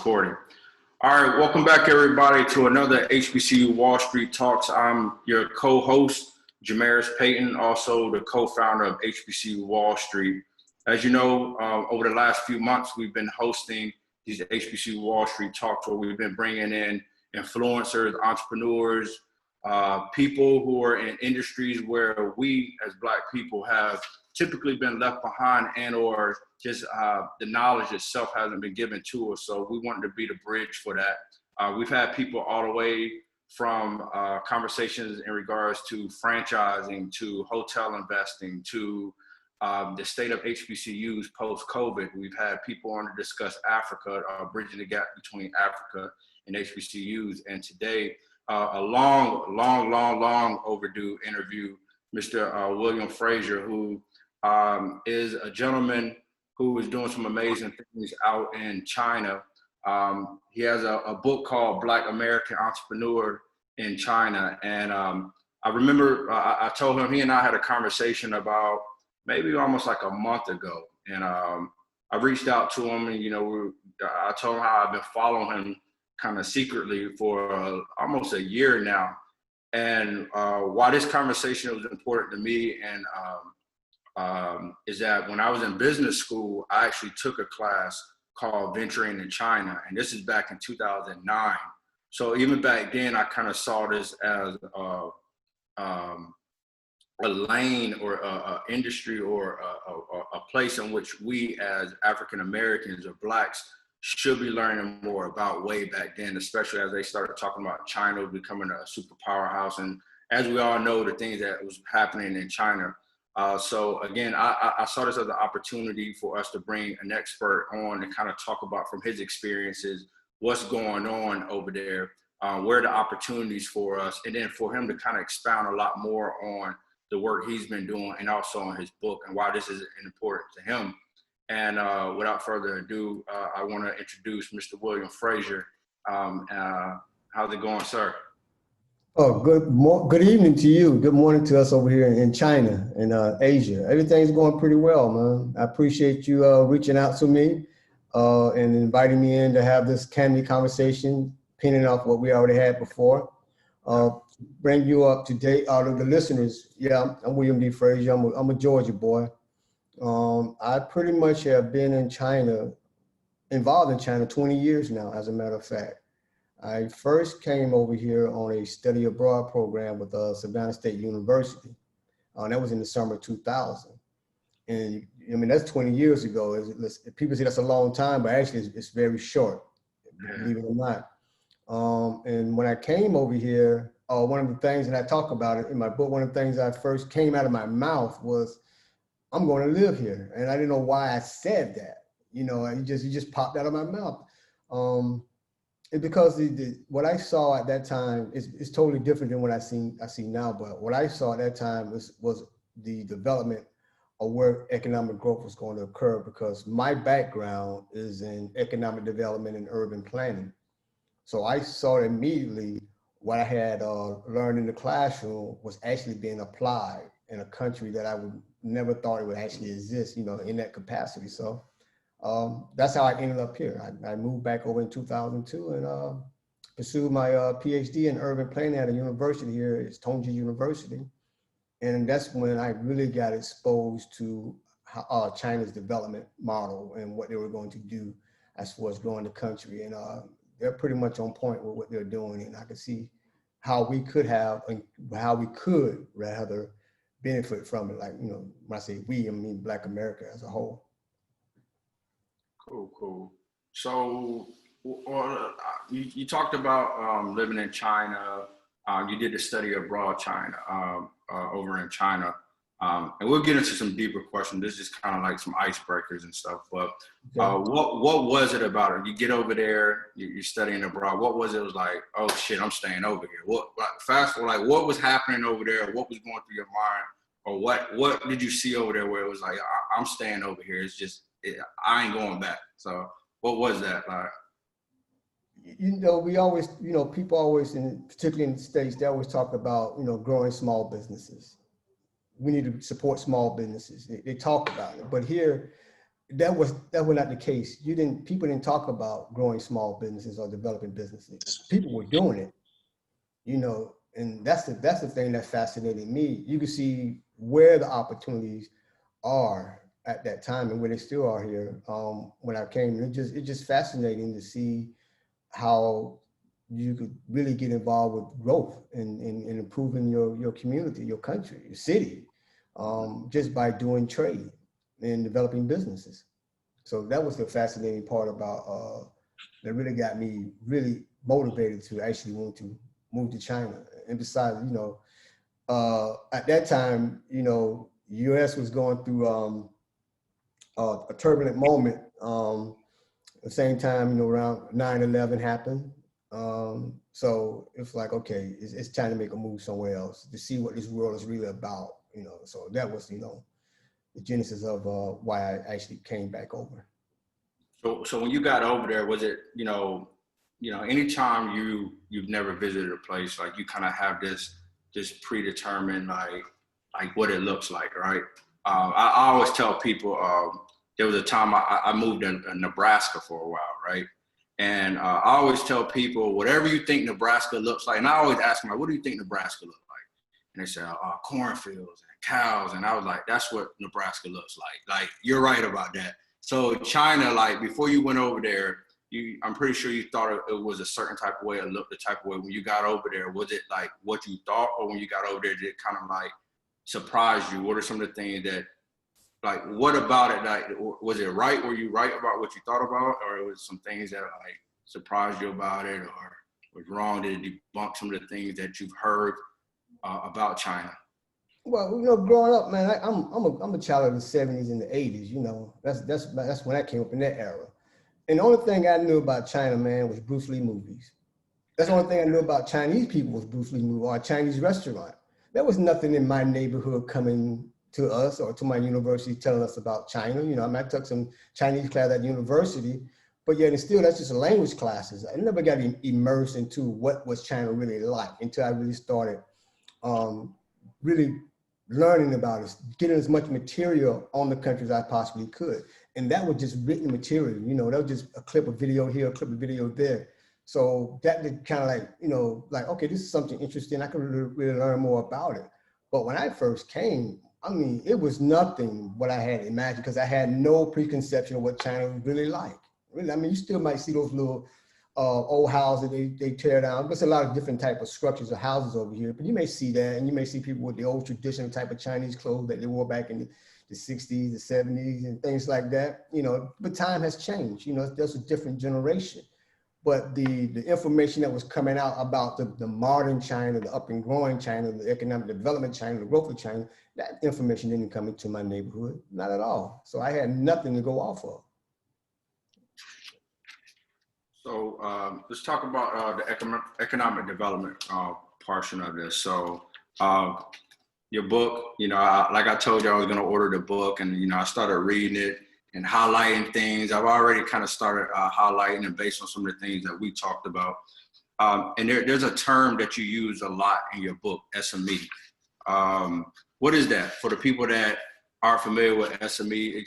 recording. All right, welcome back everybody to another HBCU Wall Street Talks. I'm your co-host, Jamerus Payton, also the co-founder of HBCU Wall Street. As you know, over the last few months, we've been hosting these HBCU Wall Street Talks where we've been bringing in influencers, entrepreneurs, people who are in industries where we as Black people have typically been left behind and or just the knowledge itself hasn't been given to us. So we wanted to be the bridge for that. We've had people all the way from conversations in regards to franchising, to hotel investing, to the state of HBCUs post-COVID. We've had people on to discuss Africa, bridging the gap between Africa and HBCUs. And today, a long overdue interview, Mr. William Frazier, who is a gentleman who is doing some amazing things out in China. He has a book called Black American Entrepreneur in China. And I remember I told him, he and I had a conversation about maybe almost like a month ago. And I reached out to him and, I told him how I've been following him kind of secretly for almost a year now. And why this conversation was important to me and is that when I was in business school, I actually took a class called Venturing in China. And this is back in 2009. So even back then, I kind of saw this as a lane or a industry or a place in which we as African Americans or Blacks should be learning more about way back then, especially as they started talking about China becoming a super powerhouse. And as we all know, the things that was happening in China. So again, I saw this as an opportunity for us to bring an expert on and kind of talk about from his experiences, what's going on over there, where are the opportunities for us, and then for him to kind of expound a lot more on the work he's been doing and also on his book and why this is important to him. And without further ado, I want to introduce Mr. William Frazier. How's it going, sir? Oh, good evening to you. Good morning to us over here in China and Asia. Everything's going pretty well, man. I appreciate you reaching out to me and inviting me in to have this candid conversation, pinning off what we already had before. Bring you up to date, all of the listeners. Yeah, I'm William D. Frazier. I'm a Georgia boy. I pretty much have been in China, involved in China 20 years now, as a matter of fact. I first came over here on a study abroad program with Savannah State University. That was in the summer of 2000. And I mean, that's 20 years ago. People say that's a long time, but actually it's very short, believe it or not. And when I came over here, one of the things, and I talk about it in my book, one of the things I first came out of my mouth was, I'm going to live here. And I didn't know why I said that. It just popped out of my mouth. It's because what I saw at that time is totally different than what I see now. But what I saw at that time was the development of where economic growth was going to occur, because my background is in economic development and urban planning. So I saw immediately what I had learned in the classroom was actually being applied in a country that I would never thought it would actually exist, in that capacity. So that's how I ended up here. I moved back over in 2002 and pursued my PhD in urban planning at a university here. It's Tongji University. And that's when I really got exposed to China's development model and what they were going to do as far as growing the country. And they're pretty much on point with what they're doing. And I could see how we could rather benefit from it. Like, when I say we, I mean Black America as a whole. Cool. So you talked about living in China. You did a study abroad over in China. And we'll get into some deeper questions. This is kind of like some icebreakers and stuff. But what was it about it? You get over there, you're studying abroad. What was it? It was like, oh shit, I'm staying over here. What was happening over there? What was going through your mind? Or what did you see over there where it was like, I'm staying over here. It's just, I ain't going back. So what was that like? We always, people always, particularly in the States, they always talk about, growing small businesses. We need to support small businesses. They talk about it. But here, that was not the case. People didn't talk about growing small businesses or developing businesses. People were doing it, you know, and that's the thing that fascinated me. You can see where the opportunities are at that time and where they still are here. When I came, it's just fascinating to see how you could really get involved with growth and improving your community, your country, your city, just by doing trade and developing businesses. So that was the fascinating part about that really got me really motivated to actually want to move to China. And besides, you know, at that time, you know, U.S. was going through a turbulent moment. At the same time, you know, around 9/11 happened. So it's like, okay, it's time to make a move somewhere else to see what this world is really about, you know. So that was, you know, the genesis of why I actually came back over. So when you got over there, was it, anytime you've never visited a place, like you kind of have this predetermined like what it looks like, right? I always tell people there was a time I moved in Nebraska for a while, right? And I always tell people, whatever you think Nebraska looks like, and I always ask them, like, what do you think Nebraska looks like? And they say, cornfields and cows. And I was like, that's what Nebraska looks like. Like, you're right about that. So China, like, before you went over there, I'm pretty sure you thought it was a certain type of way, or looked the type of way. When you got over there, was it like what you thought? Or when you got over there, did it kind of like surprise you? What are some of the things that, like, what about it? Like, was it right? Were you right about what you thought about? Or it was some things that like surprised you about it, or was wrong? Did it debunk some of the things that you've heard about China? Well, you know, growing up, man, I'm a child of the '70s and the '80s. You know, that's when I came up in that era. And the only thing I knew about China, man, was Bruce Lee movies. That's the only thing I knew about Chinese people was Bruce Lee movie or a Chinese restaurant. There was nothing in my neighborhood coming to us or to my university telling us about China. You know, I mean, I took some Chinese class at university, but yet and still that's just language classes. I never got immersed into what was China really like until I really started really learning about it, getting as much material on the country as I possibly could. And that was just written material, you know, that was just a clip of video here, a clip of video there. So that did kind of like, you know, like, okay, this is something interesting. I can really learn more about it. But when I first came, I mean, it was nothing what I had imagined because I had no preconception of what China was really like. Really, I mean, you still might see those little old houses they tear down. There's a lot of different type of structures of houses over here, but you may see that, and you may see people with the old traditional type of Chinese clothes that they wore back in the 60s, the 70s, and things like that. You know, but time has changed. You know, there's a different generation. But the information that was coming out about the modern China, the up and growing China, the economic development China, the growth of China, that information didn't come into my neighborhood, not at all. So I had nothing to go off of. So let's talk about the economic development portion of this. So your book, you know, like I told you, I was going to order the book, and, you know, I started reading it and highlighting things. I've already kind of started highlighting and based on some of the things that we talked about. And there's a term that you use a lot in your book, SME. What is that for the people that aren't familiar with SME?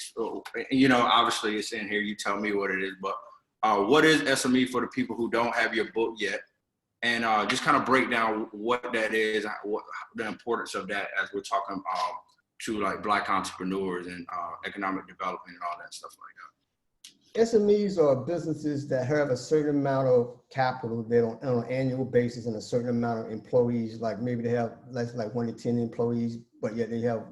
You know, obviously it's in here. You tell me what it is, but what is SME for the people who don't have your book yet? And just kind of break down what that is, what the importance of that as we're talking to like Black entrepreneurs and economic development and all that stuff like that. SMEs are businesses that have a certain amount of capital. They don't on an annual basis and a certain amount of employees. Like maybe they have less like 1 to 10 employees, but yet they have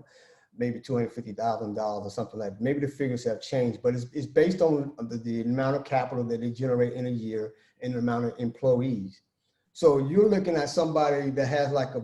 maybe $250,000 or something like that. Maybe the figures have changed, but it's based on the amount of capital that they generate in a year and the amount of employees. So you're looking at somebody that has like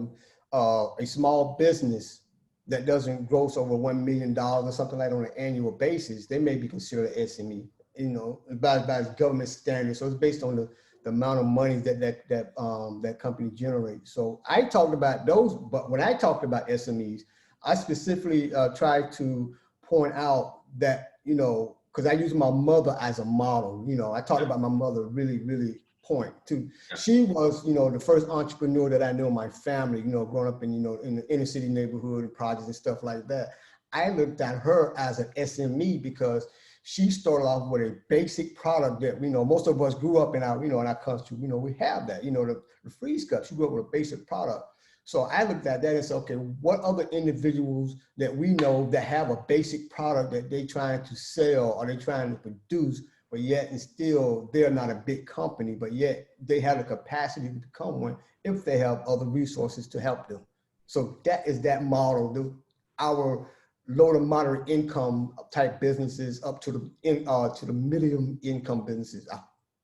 a small business that doesn't gross over $1 million or something like that on an annual basis. They may be considered an SME, you know, by government standards. So it's based on the amount of money that company generates. So I talked about those, but when I talked about SMEs, I specifically tried to point out that, you know, because I use my mother as a model. You know, I talked about my mother really point to. She was, you know, the first entrepreneur that I knew in my family, you know, growing up in, you know, in the inner city neighborhood and projects and stuff like that. I looked at her as an SME because She started off with a basic product that, most of us grew up in our, in our country, we have that, the freeze cup. She grew up with a basic product. So I looked at that and said, okay, what other individuals that we know that have a basic product that they trying to sell or they trying to produce, but yet and still they're not a big company, but yet they have the capacity to become one if they have other resources to help them. So that is that model. Our low to moderate income type businesses up to the medium income businesses.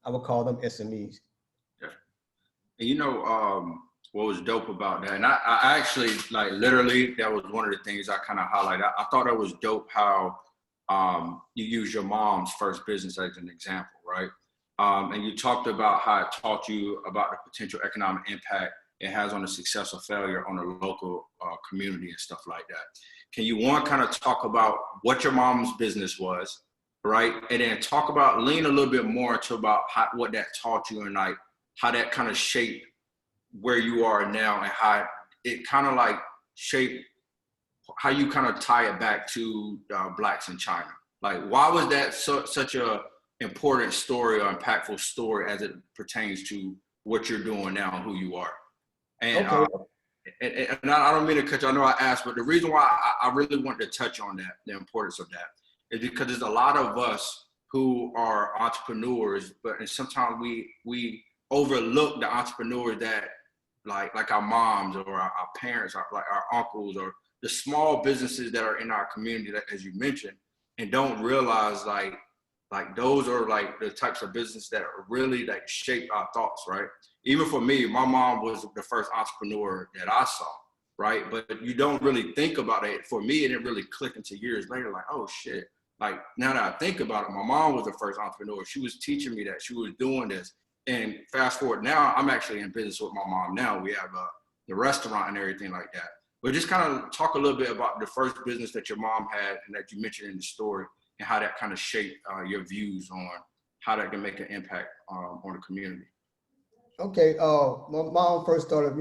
I would call them SMEs. Yeah. And what was dope about that, and I actually, like, literally, that was one of the things I kind of highlighted. I thought that was dope how you use your mom's first business as an example, right? And you talked about how it taught you about the potential economic impact it has on the success or failure on the local community and stuff like that. Can you kind of talk about what your mom's business was, right? And then lean a little bit more into about what that taught you and like how that kind of shaped where you are now and how it kind of like shaped how you kind of tie it back to Blacks in China. Like, why was that such a important story or impactful story as it pertains to what you're doing now and who you are? And, okay. And I don't mean to cut you, I know I asked, but the reason why I really wanted to touch on that, the importance of that, is because there's a lot of us who are entrepreneurs, and sometimes we overlook the entrepreneurs that like our moms or our parents, like our uncles, or the small businesses that are in our community, that, as you mentioned, and don't realize like those are like the types of business that are really like shape our thoughts, right? Even for me, my mom was the first entrepreneur that I saw, right? But you don't really think about it. For me, it didn't really click until years later, like, oh shit. Like, now that I think about it, my mom was the first entrepreneur. She was teaching me that, she was doing this. And fast forward now, I'm actually in business with my mom now. We have the restaurant and everything like that. But just kind of talk a little bit about the first business that your mom had and that you mentioned in the story, and how that kind of shaped your views on how that can make an impact on the community. Okay, my mom first started,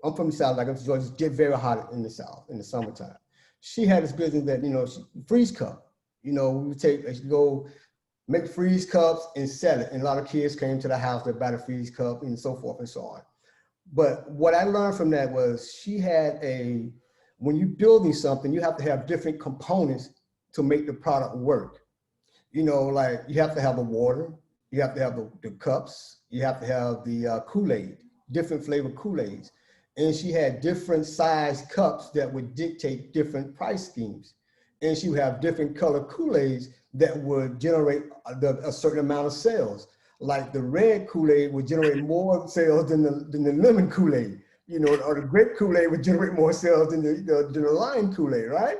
I'm from the South, like I'm from Georgia, it's get very hot in the South in the summertime. She had this business that, freeze cup, we would go make freeze cups and sell it. And a lot of kids came to the house to buy the freeze cup and so forth and so on. But what I learned from that was she had when you're building something, you have to have different components to make the product work. Like you have to have the water, you have to have the cups, you have to have the Kool-Aid, different flavored Kool-Aids. And she had different size cups that would dictate different price schemes. And she would have different color Kool-Aids that would generate a certain amount of sales. Like the red Kool-Aid would generate more sales than the lemon Kool-Aid, or the grape Kool-Aid would generate more sales than the lime Kool-Aid, right?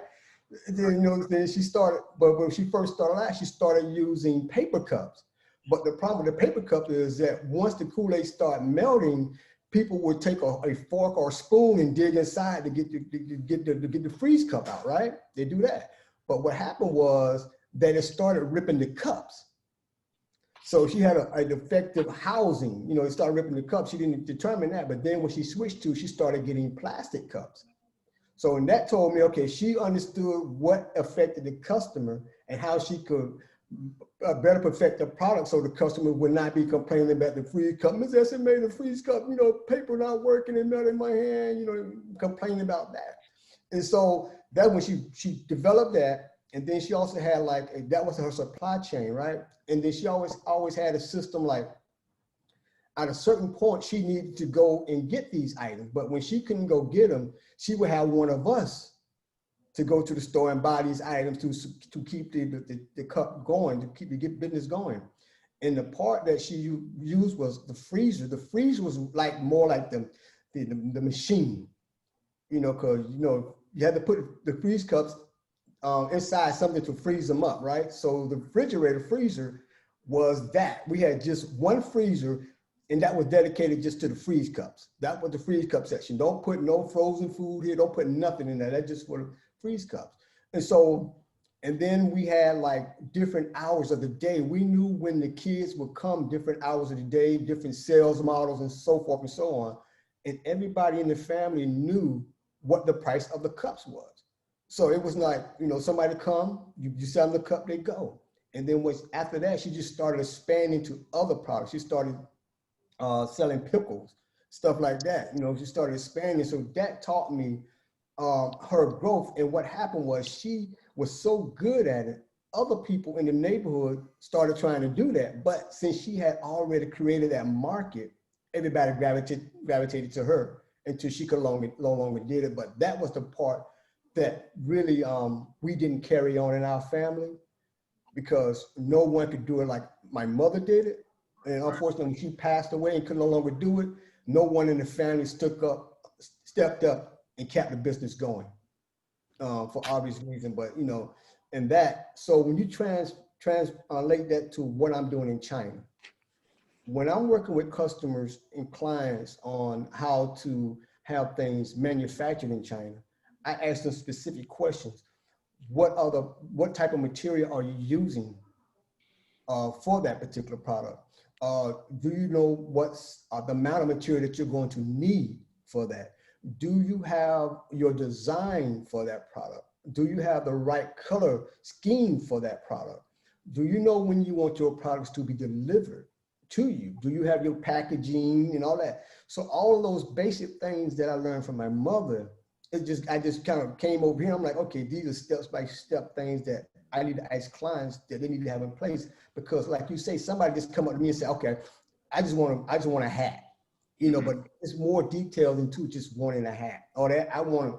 Then, then she started, but when she first started out, she started using paper cups. But the problem with the paper cup is that once the Kool-Aid started melting, people would take a fork or a spoon and dig inside to get the freeze cup out, right? They do that. But what happened was that it started ripping the cups. So she had a defective housing, it started ripping the cups. She didn't determine that, but then when she switched she started getting plastic cups. So, and that told me, okay, she understood what affected the customer and how she could better perfect the product so the customer would not be complaining about the freeze cup. Ms. Essie made a freeze cup, paper not working and melting in my hand, complaining about that. And so that's when she developed that. And then she also had that was her supply chain, right? And then she always had a system like, at a certain point, she needed to go and get these items. But when she couldn't go get them, she would have one of us to go to the store and buy these items to keep the cup going, to get business going. And the part that she used was the freezer. The freezer was more like the machine, because you had to put the freeze cups inside something to freeze them up, right? So the refrigerator freezer was that. We had just one freezer, and that was dedicated just to the freeze cups. That was the freeze cup section. Don't put no frozen food here. Don't put nothing in there. That's just for the freeze cups. And so, and then we had different hours of the day. We knew when the kids would come, different hours of the day, different sales models and so forth and so on. And everybody in the family knew what the price of the cups was. So it was like, somebody come, you sell them the cup, they go. And then after that, she just started expanding to other products. She started selling pickles, stuff like that. You know, she started expanding. So that taught me her growth. And what happened was she was so good at it, other people in the neighborhood started trying to do that. But since she had already created that market, everybody gravitated to her until she could no longer did it. But that was the part that really we didn't carry on in our family, because no one could do it like my mother did it. And unfortunately, when she passed away and could no longer do it, no one in the family stepped up and kept the business going for obvious reason. But, you know, and that, so when you translate that to what I'm doing in China, when I'm working with customers and clients on how to have things manufactured in China, I ask them specific questions. What type of material are you using for that particular product? Do you know what's the amount of material that you're going to need for that? Do you have your design for that product? Do you have the right color scheme for that product? Do you know when you want your products to be delivered to you? Do you have your packaging and all that? So all of those basic things that I learned from my mother, I just kind of came over here. I'm like, okay, these are step-by-step things that I need to ask clients that they need to have in place. Because like you say, somebody just come up to me and say, okay, I just want a hat, you know, but it's more detailed into just wanting a hat. Or that I want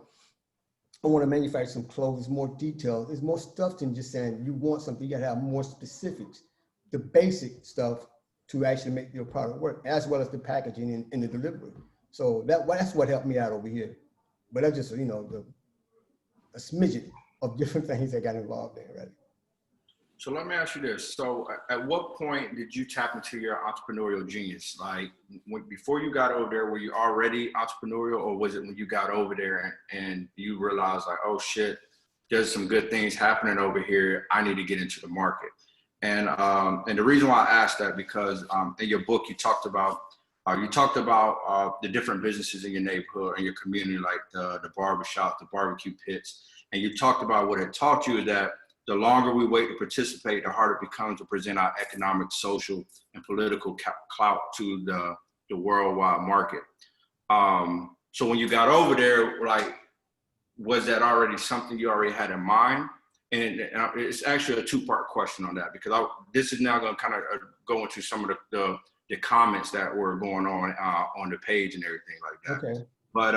to manufacture some clothes. It's more detailed. It's more stuff than just saying you want something. You got to have more specifics, the basic stuff to actually make your product work, as well as the packaging and the delivery. So that's what helped me out over here. But that's just, you know, a smidgen of different things that got involved in, right? So let me ask you this. So at what point did you tap into your entrepreneurial genius? Like before you got over there, were you already entrepreneurial, or was it when you got over there and you realized like, oh shit, there's some good things happening over here. I need to get into the market. And the reason why I asked that, because in your book, you talked about the different businesses in your neighborhood and your community, like the barbershop, the barbecue pits. And you talked about what it taught you is that the longer we wait to participate, the harder it becomes to present our economic, social, and political clout to the worldwide market. So when you got over there, like, was that already something you already had in mind? And it's actually a two-part question on that, because this is now going to kind of go into some of the comments that were going on the page and everything like that. Okay. But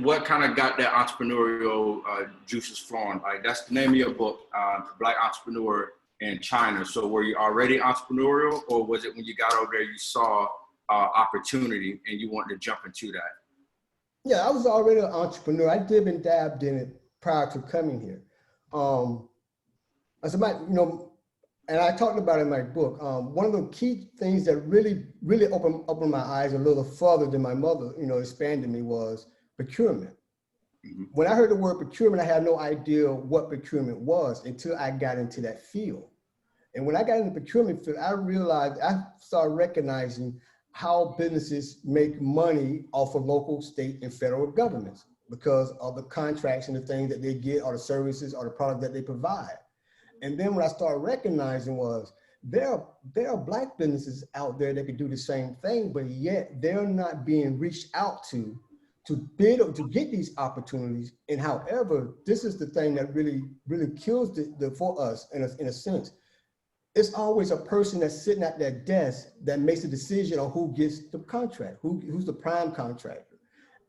what kind of got that entrepreneurial juices flowing? Like, that's the name of your book, Black Entrepreneur in China. So were you already entrepreneurial, or was it when you got over there you saw opportunity and you wanted to jump into that? Yeah, I was already an entrepreneur. I did and dabbed in it prior to coming here. As about, you know, and I talked about it in my book. One of the key things that really opened my eyes a little further than my mother, you know, expanded me, was procurement. Mm-hmm. When I heard the word procurement, I had no idea what procurement was until I got into that field. And when I got into the procurement field, I started recognizing how businesses make money off of local, state, and federal governments because of the contracts and the things that they get, or the services or the product that they provide. And then what I started recognizing was there are Black businesses out there that can do the same thing, but yet they're not being reached out to bid or to get these opportunities. And however, this is the thing that really kills for us in a sense. It's always a person that's sitting at that desk that makes a decision on who gets the contract, who's the prime contractor.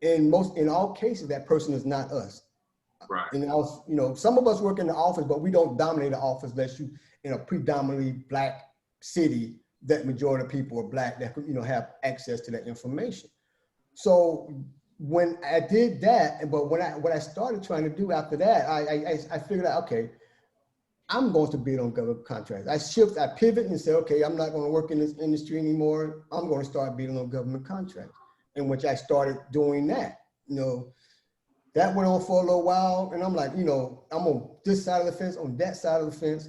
In all cases, that person is not us. Right. And also, you know, some of us work in the office, but we don't dominate the office unless you in a predominantly Black city that majority of people are Black that, you know, have access to that information. So when I did that, but what I started trying to do after that, I figured out, okay, I'm going to bid on government contracts. I pivot and said, okay, I'm not going to work in this industry anymore. I'm going to start bidding on government contracts, in which I started doing that. You know, that went on for a little while, and I'm like, you know, I'm on this side of the fence, on that side of the fence.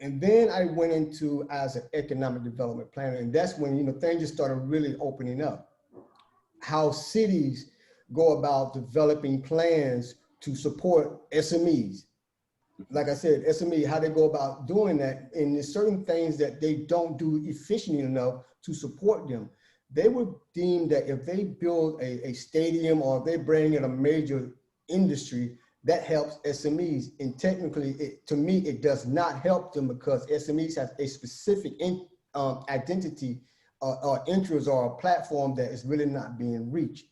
And then I went into as an economic development planner, and that's when, you know, things just started really opening up. How cities go about developing plans to support SMEs. Like I said, SME, how they go about doing that, and there's certain things that they don't do efficiently enough to support them. They would deem that if they build a stadium or if they bring in a major industry, that helps SMEs. And technically, to me, it does not help them because SMEs have a specific identity or interest or a platform that is really not being reached.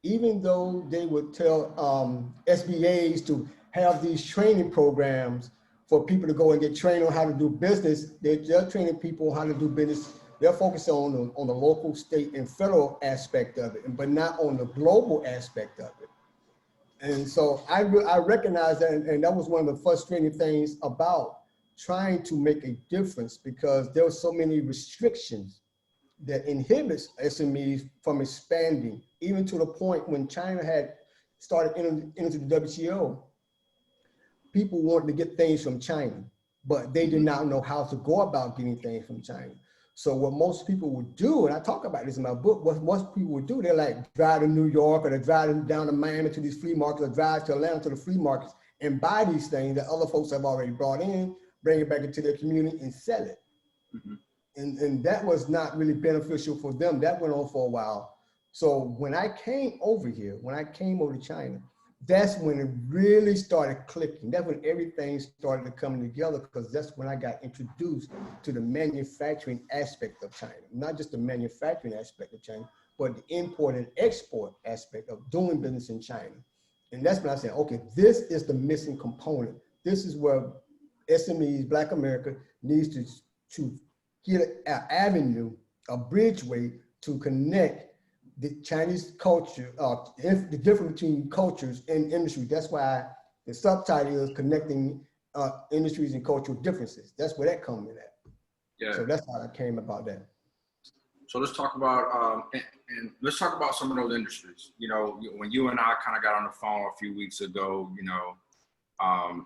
Even though they would tell SBAs to have these training programs for people to go and get trained on how to do business, they're training people how to do business. They're focusing on the local, state, and federal aspect of it, but not on the global aspect of it. And so I recognize that, and that was one of the frustrating things about trying to make a difference, because there were so many restrictions that inhibits SMEs from expanding, even to the point when China had started into the WTO, people wanted to get things from China, but they did not know how to go about getting things from China. So what most people would do, and I talk about this in my book, what most people would do, they're like drive to New York, or they're driving down to Miami to these flea markets, or drive to Atlanta to the flea markets and buy these things that other folks have already brought in, bring it back into their community and sell it. Mm-hmm. And that was not really beneficial for them. That went on for a while. So when I came over here, when I came over to China, that's when it really started clicking. That's when everything started coming together, because that's when I got introduced to the manufacturing aspect of China. Not just the manufacturing aspect of China, but the import and export aspect of doing business in China. And that's when I said, okay, this is the missing component. This is where SMEs, Black America, needs to get an avenue, a bridgeway to connect the Chinese culture, the difference between cultures and industry. That's why the subtitle is Connecting Industries and Cultural Differences. That's where that comes in at. Yeah. So that's how I came about that. So let's talk about, and let's talk about some of those industries. You know, when you and I kind of got on the phone a few weeks ago, I'm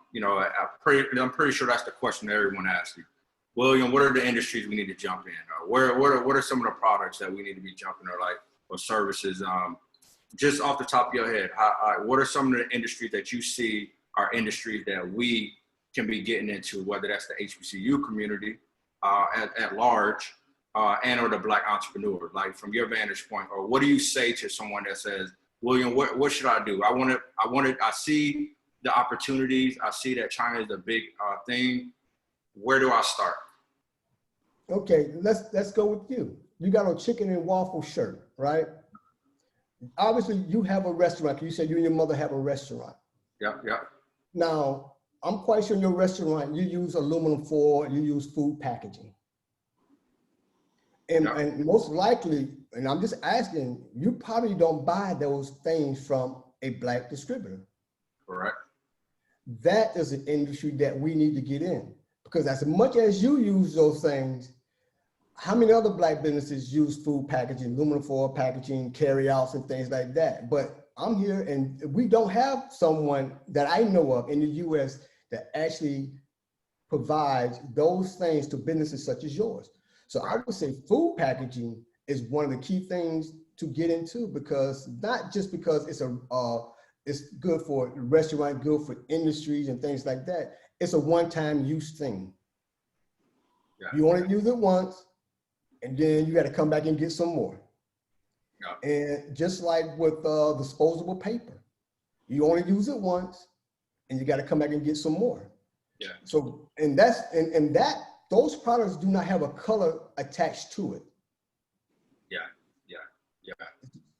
pretty sure that's the question that everyone asks you. William, what are the industries we need to jump in? What are some of the products that we need to be jumping, or services? Just off the top of your head, what are some of the industries that you see are industries that we can be getting into, whether that's the HBCU community at large, and or the Black entrepreneur, like from your vantage point, or what do you say to someone that says, William, what should I do? I see the opportunities. I see that China is a big thing. Where do I start? Okay, let's go with you. You got a chicken and waffle shirt, right? Obviously, you have a restaurant. You said you and your mother have a restaurant. Yeah. Now, I'm quite sure in your restaurant, you use aluminum foil, you use food packaging. And most likely, and I'm just asking, you probably don't buy those things from a Black distributor. Correct. That is an industry that we need to get in, because as much as you use those things, how many other Black businesses use food packaging, aluminum foil packaging, carryouts and things like that? But I'm here and we don't have someone that I know of in the US that actually provides those things to businesses such as yours. So I would say food packaging is one of the key things to get into, because not just because it's good for restaurant, good for industries and things like that. It's a one-time use thing. Yeah. You only use it once, and then you got to come back and get some more. Yeah. And just like with disposable paper, you only use it once, and you got to come back and get some more. Yeah. So, and those products do not have a color attached to it. Yeah.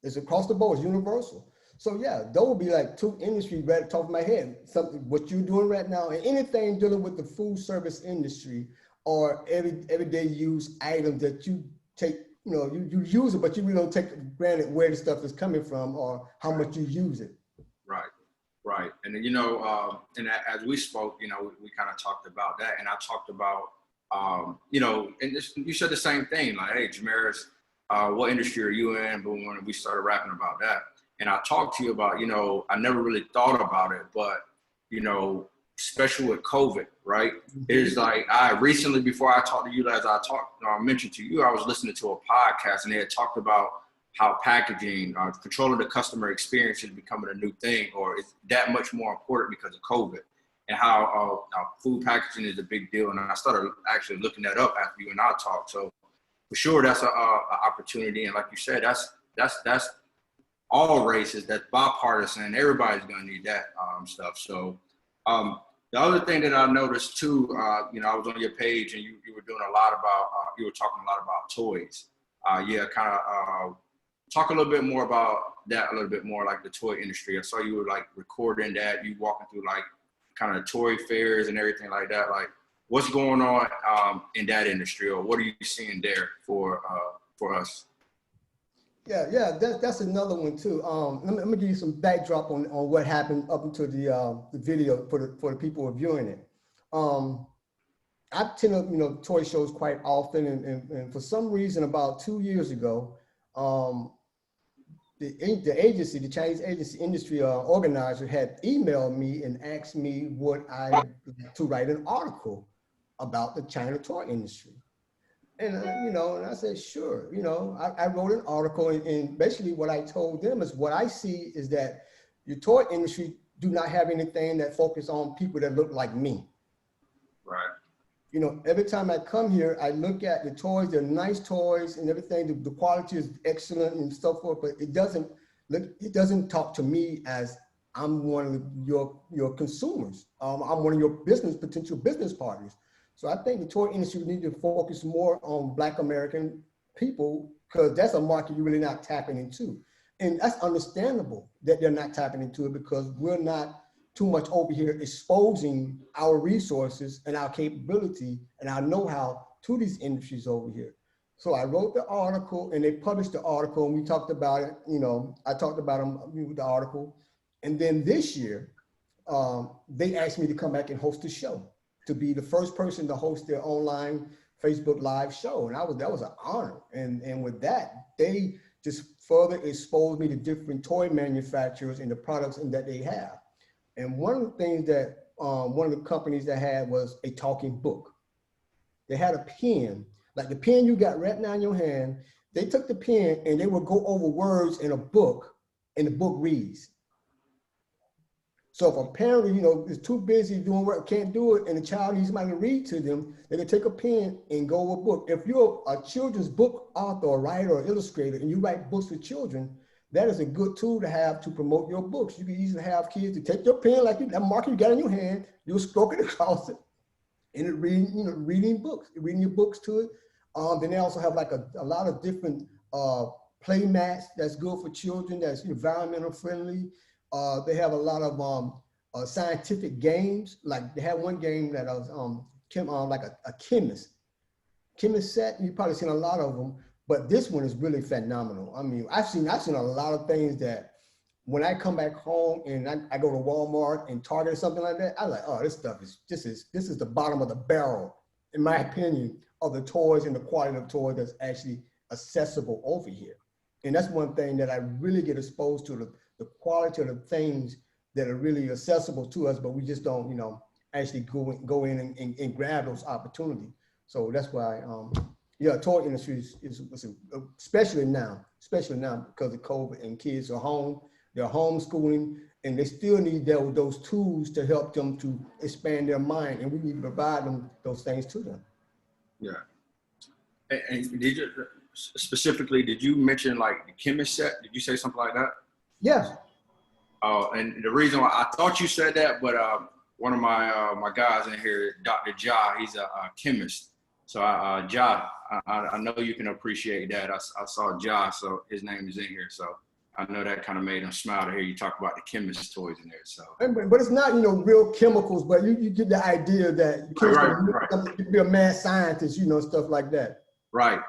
It's across the board, it's universal. So yeah, those would be like two industries right at the top of my head. Something what you're doing right now, and anything dealing with the food service industry or everyday use items that you take, you use it, but you really don't take for granted where the stuff is coming from or how much you use it. Right. And and as we spoke, we kind of talked about that, and I talked about, and you said the same thing, like, hey, Jamerus, what industry are you in? But when we started rapping about that, and I talked to you about, I never really thought about it, but, especially with COVID, right? Mm-hmm. It's like, I recently, before I talked to you, as I mentioned to you, I was listening to a podcast, and they had talked about how packaging, controlling the customer experience is becoming a new thing, or it's that much more important because of COVID, and how food packaging is a big deal. And I started actually looking that up after you and I talked. So for sure, that's an opportunity. And like you said, that's all races, that's bipartisan. Everybody's gonna need that stuff. So the other thing that I noticed too, I was on your page and you were doing a lot about, you were talking a lot about toys. Talk a little bit more about that, a little bit more like the toy industry. I saw you were like recording that, you walking through like kind of toy fairs and everything like that. Like what's going on in that industry, or what are you seeing there for us? Yeah, that's another one too. Let me give you some backdrop on what happened up until the video for the people who are viewing it. I attend toy shows quite often, and for some reason about 2 years ago, the agency, the Chinese agency industry organizer had emailed me and asked me would I like to write an article about the China toy industry. And, and I said, sure. I wrote an article, and basically what I told them is what I see is that your toy industry do not have anything that focus on people that look like me. Right. Every time I come here, I look at the toys, they're nice toys and everything. The quality is excellent and so forth, but it doesn't talk to me as I'm one of your consumers. I'm one of your potential business partners. So I think the toy industry needs to focus more on Black American people, because that's a market you're really not tapping into. And that's understandable that they're not tapping into it, because we're not too much over here exposing our resources and our capability and our know-how to these industries over here. So I wrote the article and they published the article and we talked about it. I talked about the article. And then this year, they asked me to come back and host a show, to be the first person to host their online Facebook Live show. And that was an honor. And with that, they just further exposed me to different toy manufacturers and the products that they have. And one of the things that one of the companies that had was a talking book. They had a pen, like the pen you got right now in your hand. They took the pen and they would go over words in a book, and the book reads. So if a parent, is too busy doing work, can't do it, and the child needs somebody to read to them, they can take a pen and go over a book. If you're a children's book author, or writer, or illustrator, and you write books for children, that is a good tool to have to promote your books. You can easily have kids to take your pen, like that marker you got in your hand, you'll stroke it across it, and it reading your books to it. Then they also have like a lot of different play mats that's good for children, that's environmental friendly. They have a lot of scientific games. Like they had one game that was like a chemist set. You've probably seen a lot of them. But this one is really phenomenal. I mean, I've seen a lot of things that when I come back home and I go to Walmart and Target or something like that, I'm like, oh, this is the bottom of the barrel, in my opinion, of the toys and the quality of toys that's actually accessible over here. And that's one thing that I really get exposed to, the quality of the things that are really accessible to us, but we just don't, actually go in and grab those opportunities. So that's why, toy industry is especially now because of COVID and kids are home, they're homeschooling, and they still need those tools to help them to expand their mind, and we need to provide them those things to them. Yeah. And did you mention like the chemist set? Did you say something like that? Yeah. And the reason why I thought you said that, but one of my guys in here, Dr. Ja, he's a chemist. So Ja, I know you can appreciate that. I saw Ja, so his name is in here. So I know that kind of made him smile to hear you talk about the chemist toys in there. So, but it's not real chemicals, but you get the idea that you can be a mad scientist, stuff like that. Right.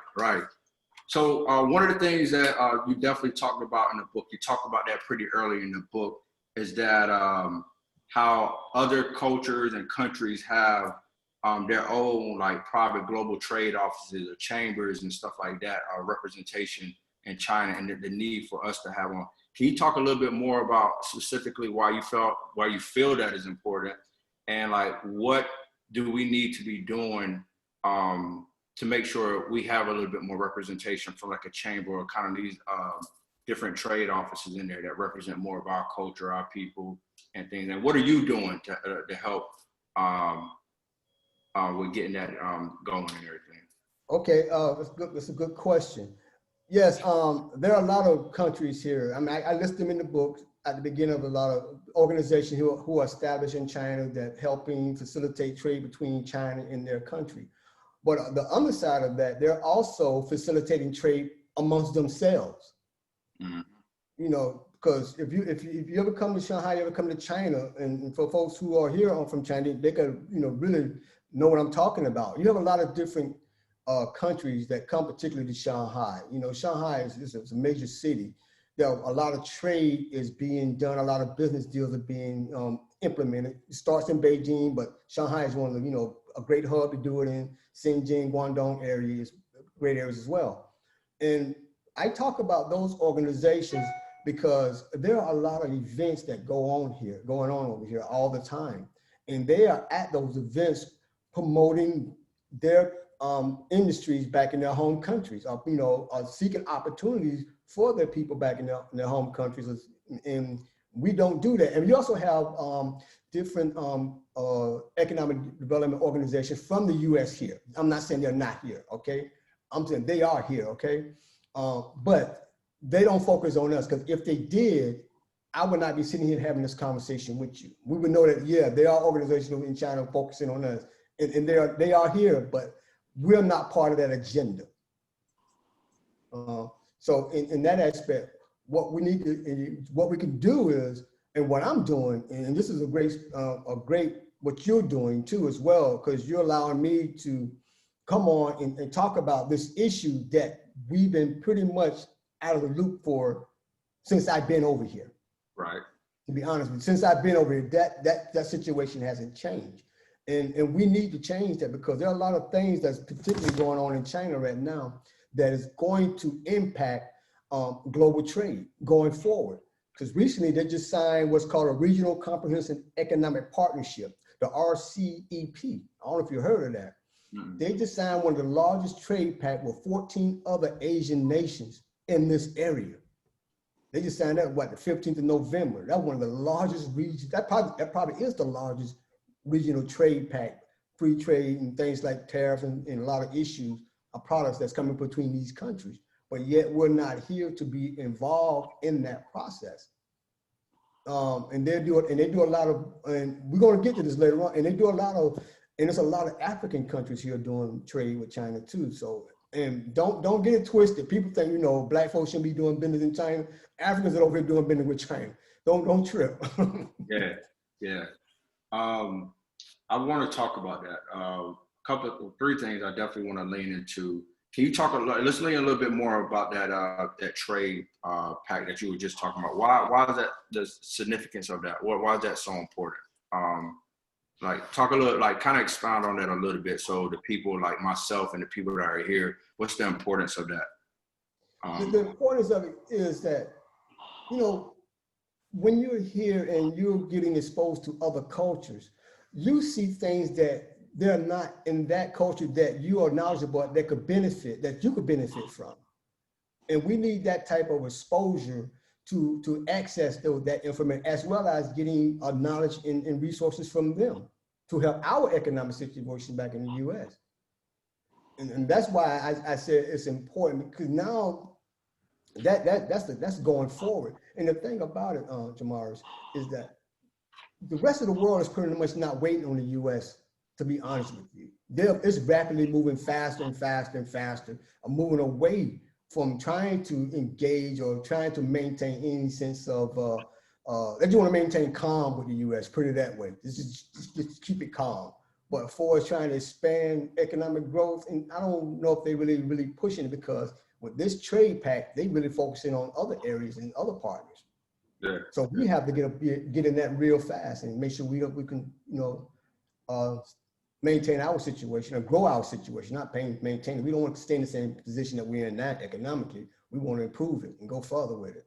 So one of the things that you definitely talked about in the book, you talked about that pretty early in the book, is that how other cultures and countries have their own like private global trade offices or chambers and stuff like that, representation in China, and the need for us to have one. Can you talk a little bit more about specifically why you feel that is important, and like what do we need to be doing to make sure we have a little bit more representation from like a chamber or kind of these different trade offices in there that represent more of our culture, our people, and things. And what are you doing to help with getting that going and everything? Okay, that's good. That's a good question. Yes, there are a lot of countries here. I mean, I list them in the book at the beginning of a lot of organizations who are established in China that helping facilitate trade between China and their country. But the other side of that, they're also facilitating trade amongst themselves. Mm-hmm. You know, because if you ever come to Shanghai, you ever come to China, and for folks who are here from China, they could, you know, really know what I'm talking about. You have a lot of different countries that come particularly to Shanghai. You know, Shanghai is a major city. There are a lot of trade is being done. A lot of business deals are being implemented. It starts in Beijing, but Shanghai is one of the, you know, a great hub to do it in. Xinjiang, Guangdong areas, great areas as well. And I talk about those organizations because there are a lot of events that going on over here all the time. And they are at those events promoting their industries back in their home countries, you know, seeking opportunities for their people back in their home countries. And we don't do that. And we also have different economic development organizations from the US here. I'm not saying they're not here, okay? I'm saying they are here, okay? But they don't focus on us, because if they did, I would not be sitting here having this conversation with you. We would know that, yeah, there are organizations in China focusing on us, and they are here, but we're not part of that agenda. So in that aspect, what we need to, what we can do is, and what I'm doing, and this is a great what you're doing too as well, because you're allowing me to come on and talk about this issue that we've been pretty much out of the loop for since I've been over here. Right. To be honest with you, since I've been over here, that situation hasn't changed. And we need to change that, because there are a lot of things that's particularly going on in China right now that is going to impact global trade going forward. Because recently they just signed what's called a Regional Comprehensive Economic Partnership, the RCEP. I don't know if you heard of that. Mm-hmm. They just signed one of the largest trade pact with 14 other Asian nations in this area. They just signed that, what, the 15th of November. That's one of the largest regions. That probably is the largest regional trade pact, free trade and things like tariffs and a lot of issues of products that's coming between these countries. But yet we're not here to be involved in that process. And they do a lot of, and we're going to get to this later on, and they do a lot of, and there's a lot of African countries here doing trade with China too. So, and don't get it twisted. People think, you know, black folks shouldn't be doing business in China. Africans are over here doing business with China. Don't trip. Yeah. I want to talk about that. Three things I definitely want to lean into. Can you talk let's lean a little bit more about that trade pact that you were just talking about. Why is that the significance of that? Why is that so important? Like talk a little, like kind of expound on that a little bit, so the people like myself and the people that are here, what's the importance of that? The importance of it is that, you know, when you're here and you're getting exposed to other cultures, you see things that they're not in that culture that you are knowledgeable about, that you could benefit from. And we need that type of exposure to access that information, as well as getting knowledge and resources from them to help our economic situation back in the US. And that's why I said it's important, because now that's going forward. And the thing about it, Jamerus, is that the rest of the world is pretty much not waiting on the US, to be honest with you. It's rapidly moving faster and faster and faster, moving away from trying to engage or trying to maintain any sense of, they just want to maintain calm with the US, put it that way. Just keep it calm. But for trying to expand economic growth, and I don't know if they really pushing it, because with this trade pact, they really focusing on other areas and other partners. Yeah. So we have to get in that real fast and make sure we can, you know, maintain our situation or grow our situation, not maintain it. We don't want to stay in the same position that we're in now economically. We want to improve it and go further with it.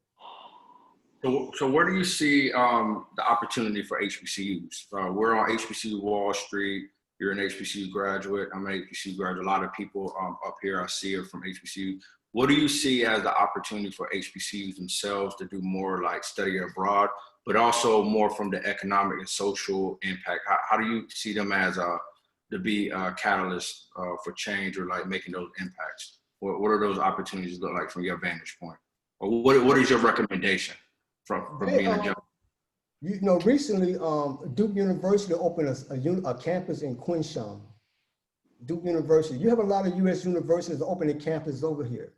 So where do you see the opportunity for HBCUs? We're on HBCU Wall Street. You're an HBCU graduate. I'm an HBCU graduate. A lot of people up here I see are from HBCU. What do you see as the opportunity for HBCUs themselves to do more like study abroad, but also more from the economic and social impact? How do you see them as to be a catalyst for change or like making those impacts? What are those opportunities look like from your vantage point? Or what is your recommendation from being a judge? You know, recently, Duke University opened a campus in Quinshon. Duke University. You have a lot of U.S. universities opening campuses over here.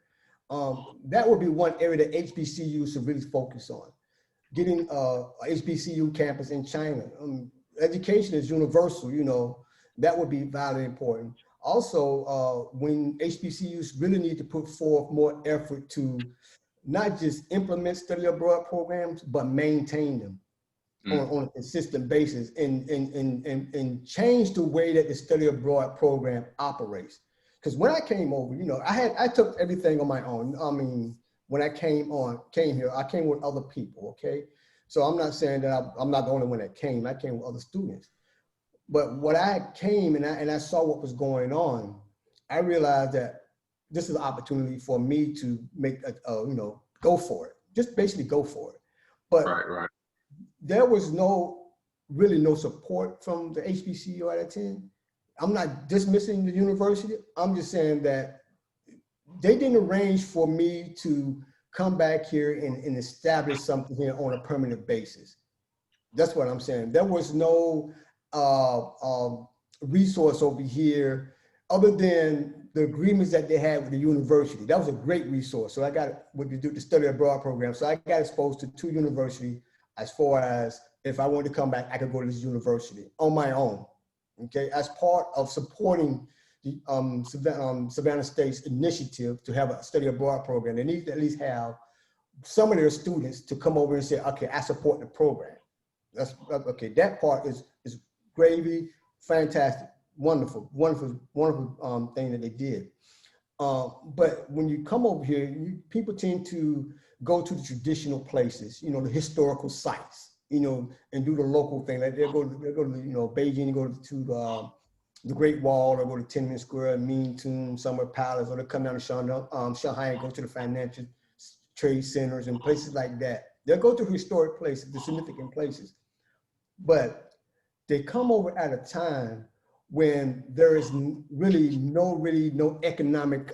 That would be one area that HBCUs should really focus on. Getting a HBCU campus in China. Education is universal, you know, that would be vitally important. Also, when HBCUs really need to put forth more effort to not just implement study abroad programs, but maintain them on a consistent basis and change the way that the study abroad program operates. Because when I came over, you know, I took everything on my own. I mean, when I came here, I came with other people, okay? So I'm not saying that I'm not the only one that came. I came with other students. But when I came and I saw what was going on, I realized that this is an opportunity for me to make you know, go for it. Just basically go for it. But right. There was really no support from the HBCU I attend. I'm not dismissing the university. I'm just saying that they didn't arrange for me to come back here and establish something here on a permanent basis. That's what I'm saying. There was no resource over here other than the agreements that they had with the university. That was a great resource. So I got with the study abroad program. So I got exposed to 2 universities as far as if I wanted to come back, I could go to this university on my own. Okay, as part of supporting the Savannah State's initiative to have a study abroad program, they need to at least have some of their students to come over and say, okay, I support the program. That's okay. That part is gravy, fantastic, wonderful thing that they did. But when you come over here, people tend to go to the traditional places, you know, the historical sites, you know, and do the local thing. Like they'll go to you know, Beijing, go to the Great Wall, or go to Tiananmen Square, Ming Tomb, Summer Palace, or they come down to Shanghai and go to the financial trade centers and places like that. They'll go to historic places, the significant places. But they come over at a time when there is really no economic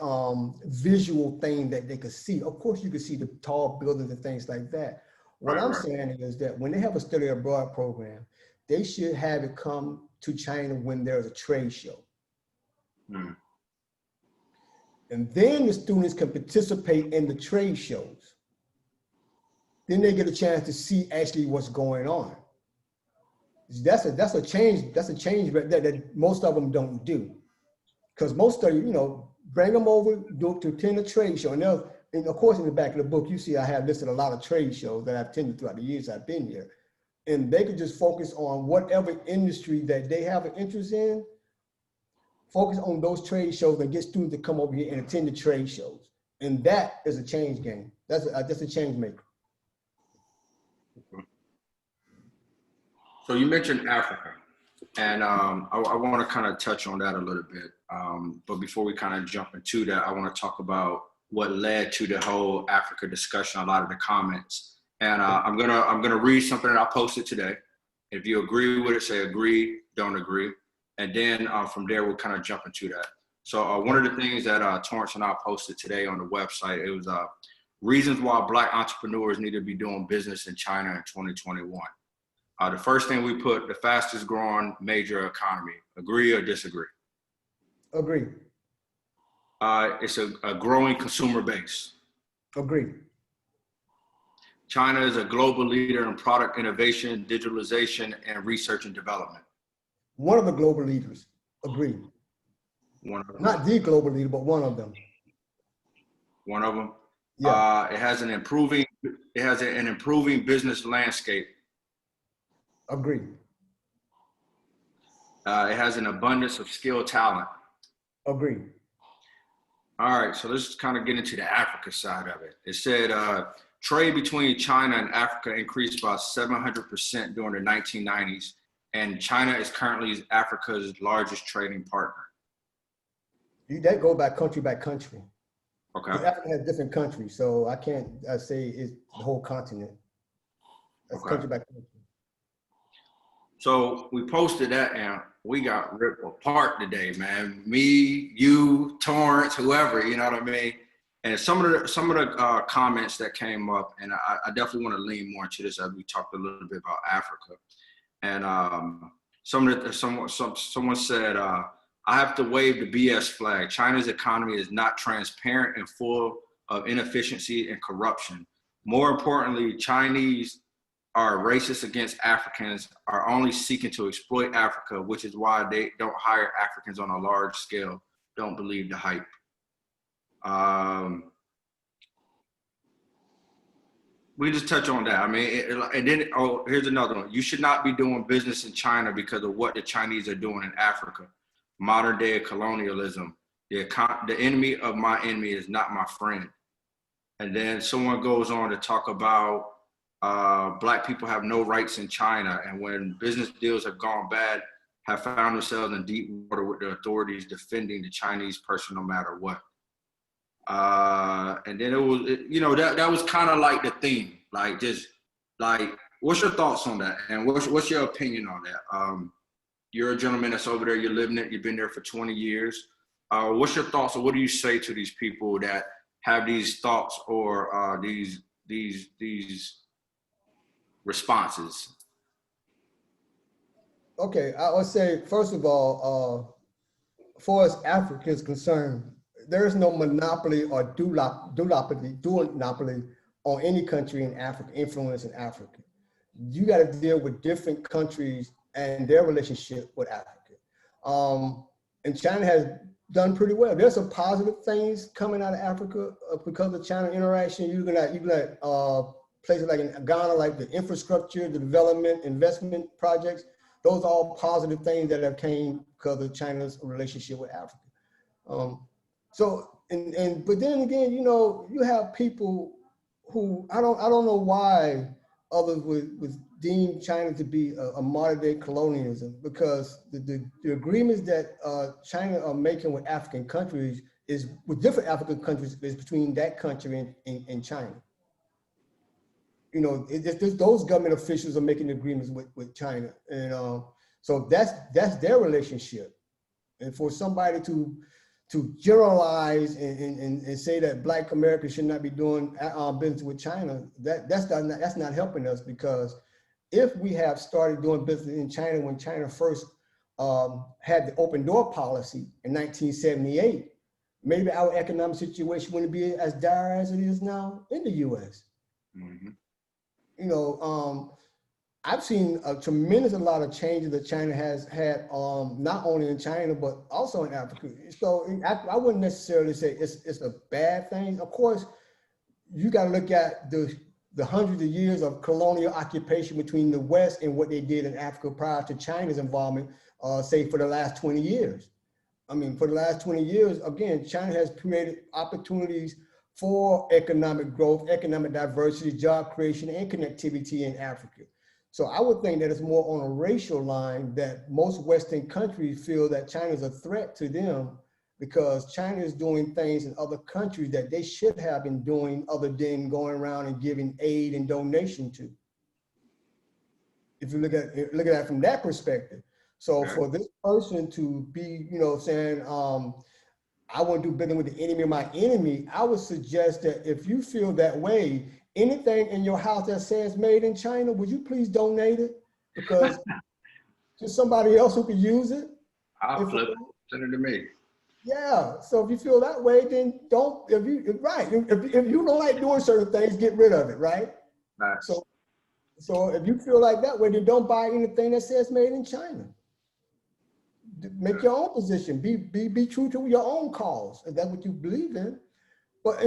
visual thing that they could see. Of course, you could see the tall buildings and things like that. What I'm saying is that when they have a study abroad program, they should have it come to China when there's a trade show. And then the students can participate in the trade shows. Then they get a chance to see actually what's going on. That's a change that most of them don't do. Because most of you know, bring them over to attend a trade show. And of course, in the back of the book, you see I have listed a lot of trade shows that I've attended throughout the years I've been here. And they could just focus on whatever industry that they have an interest in, focus on those trade shows and get students to come over here and attend the trade shows. And that is a change game. That's a change maker. So you mentioned Africa, and I want to kind of touch on that a little bit. But before we kind of jump into that, I want to talk about what led to the whole Africa discussion, a lot of the comments. And I'm gonna read something that I posted today. If you agree with it, say agree, don't agree. And then from there, we'll kind of jump into that. So one of the things that Torrance and I posted today on the website, it was reasons why Black entrepreneurs need to be doing business in China in 2021. The first thing we put, the fastest growing major economy. Agree or disagree? Agree. It's a growing consumer base. Agree. China is a global leader in product innovation, digitalization, and research and development. One of the global leaders. Agree. One of them. Not the global leader, but one of them. One of them. Yeah. It has an improving business landscape. Agree. It has an abundance of skilled talent. Agree. All right, so let's kind of get into the Africa side of it. It said trade between China and Africa increased by 700% during the 1990s and China is currently Africa's largest trading partner. That go by country. Okay. Because Africa has different countries, so I can't say it's the whole continent. That's Okay. country by country. So we posted that and we got ripped apart today, man. Me, you, Torrance, whoever, you know what I mean? And some of the comments that came up, and I definitely want to lean more into this as we talked a little bit about Africa. And someone said, I have to wave the BS flag. China's economy is not transparent and full of inefficiency and corruption. More importantly, Chinese are racist against Africans, are only seeking to exploit Africa, which is why they don't hire Africans on a large scale. Don't believe the hype. We just touch on that. I mean, and then, here's another one. You should not be doing business in China because of what the Chinese are doing in Africa. Modern day colonialism. The enemy of my enemy is not my friend. And then someone goes on to talk about Black people have no rights in China, and when business deals have gone bad, have found themselves in deep water with the authorities defending the Chinese person no matter what. And then it was, that was kind of like the theme, like just like, what's your thoughts on that? And what's your opinion on that? You're a gentleman that's over there, you're living it, you've been there for 20 years. What's your thoughts, or what do you say to these people that have these thoughts or these responses? Okay, I would say, first of all, as far as Africa is concerned, there is no monopoly or duopoly on any country in Africa, influence in Africa. You got to deal with different countries and their relationship with Africa. And China has done pretty well. There's some positive things coming out of Africa because of China interaction. You can at places like in Ghana, like the infrastructure, the development, investment projects. Those are all positive things that have came because of China's relationship with Africa. But then again, you have people who I don't know why others would deem China to be a modern day colonialism, because the agreements that China are making with African countries is with different African countries is between that country and China. Those government officials are making agreements with China, and so that's their relationship. And for somebody to generalize and say that Black Americans should not be doing business with China, that's not helping us, because if we have started doing business in China when China first had the open door policy in 1978, maybe our economic situation wouldn't be as dire as it is now in the U.S. Mm-hmm. I've seen a tremendous lot of changes that China has had, not only in China, but also in Africa. So I wouldn't necessarily say it's a bad thing. Of course, you got to look at the hundreds of years of colonial occupation between the West and what they did in Africa prior to China's involvement, say for the last 20 years. I mean, for the last 20 years, again, China has created opportunities for economic growth, economic diversity, job creation, and connectivity in Africa. So I would think that it's more on a racial line, that most Western countries feel that China is a threat to them because China is doing things in other countries that they should have been doing other than going around and giving aid and donation to. If you look at it from that perspective. So for this person to be, saying, I want to do business with the enemy of my enemy, I would suggest that if you feel that way, anything in your house that says made in China, would you please donate it? Because to somebody else who could use it. I'll flip it, send it to me. Yeah, so if you feel that way, then don't, if you don't like doing certain things, get rid of it, right? Nice. So if you feel like that way, then don't buy anything that says made in China. Make your own position, be true to your own cause, if that's what you believe in. But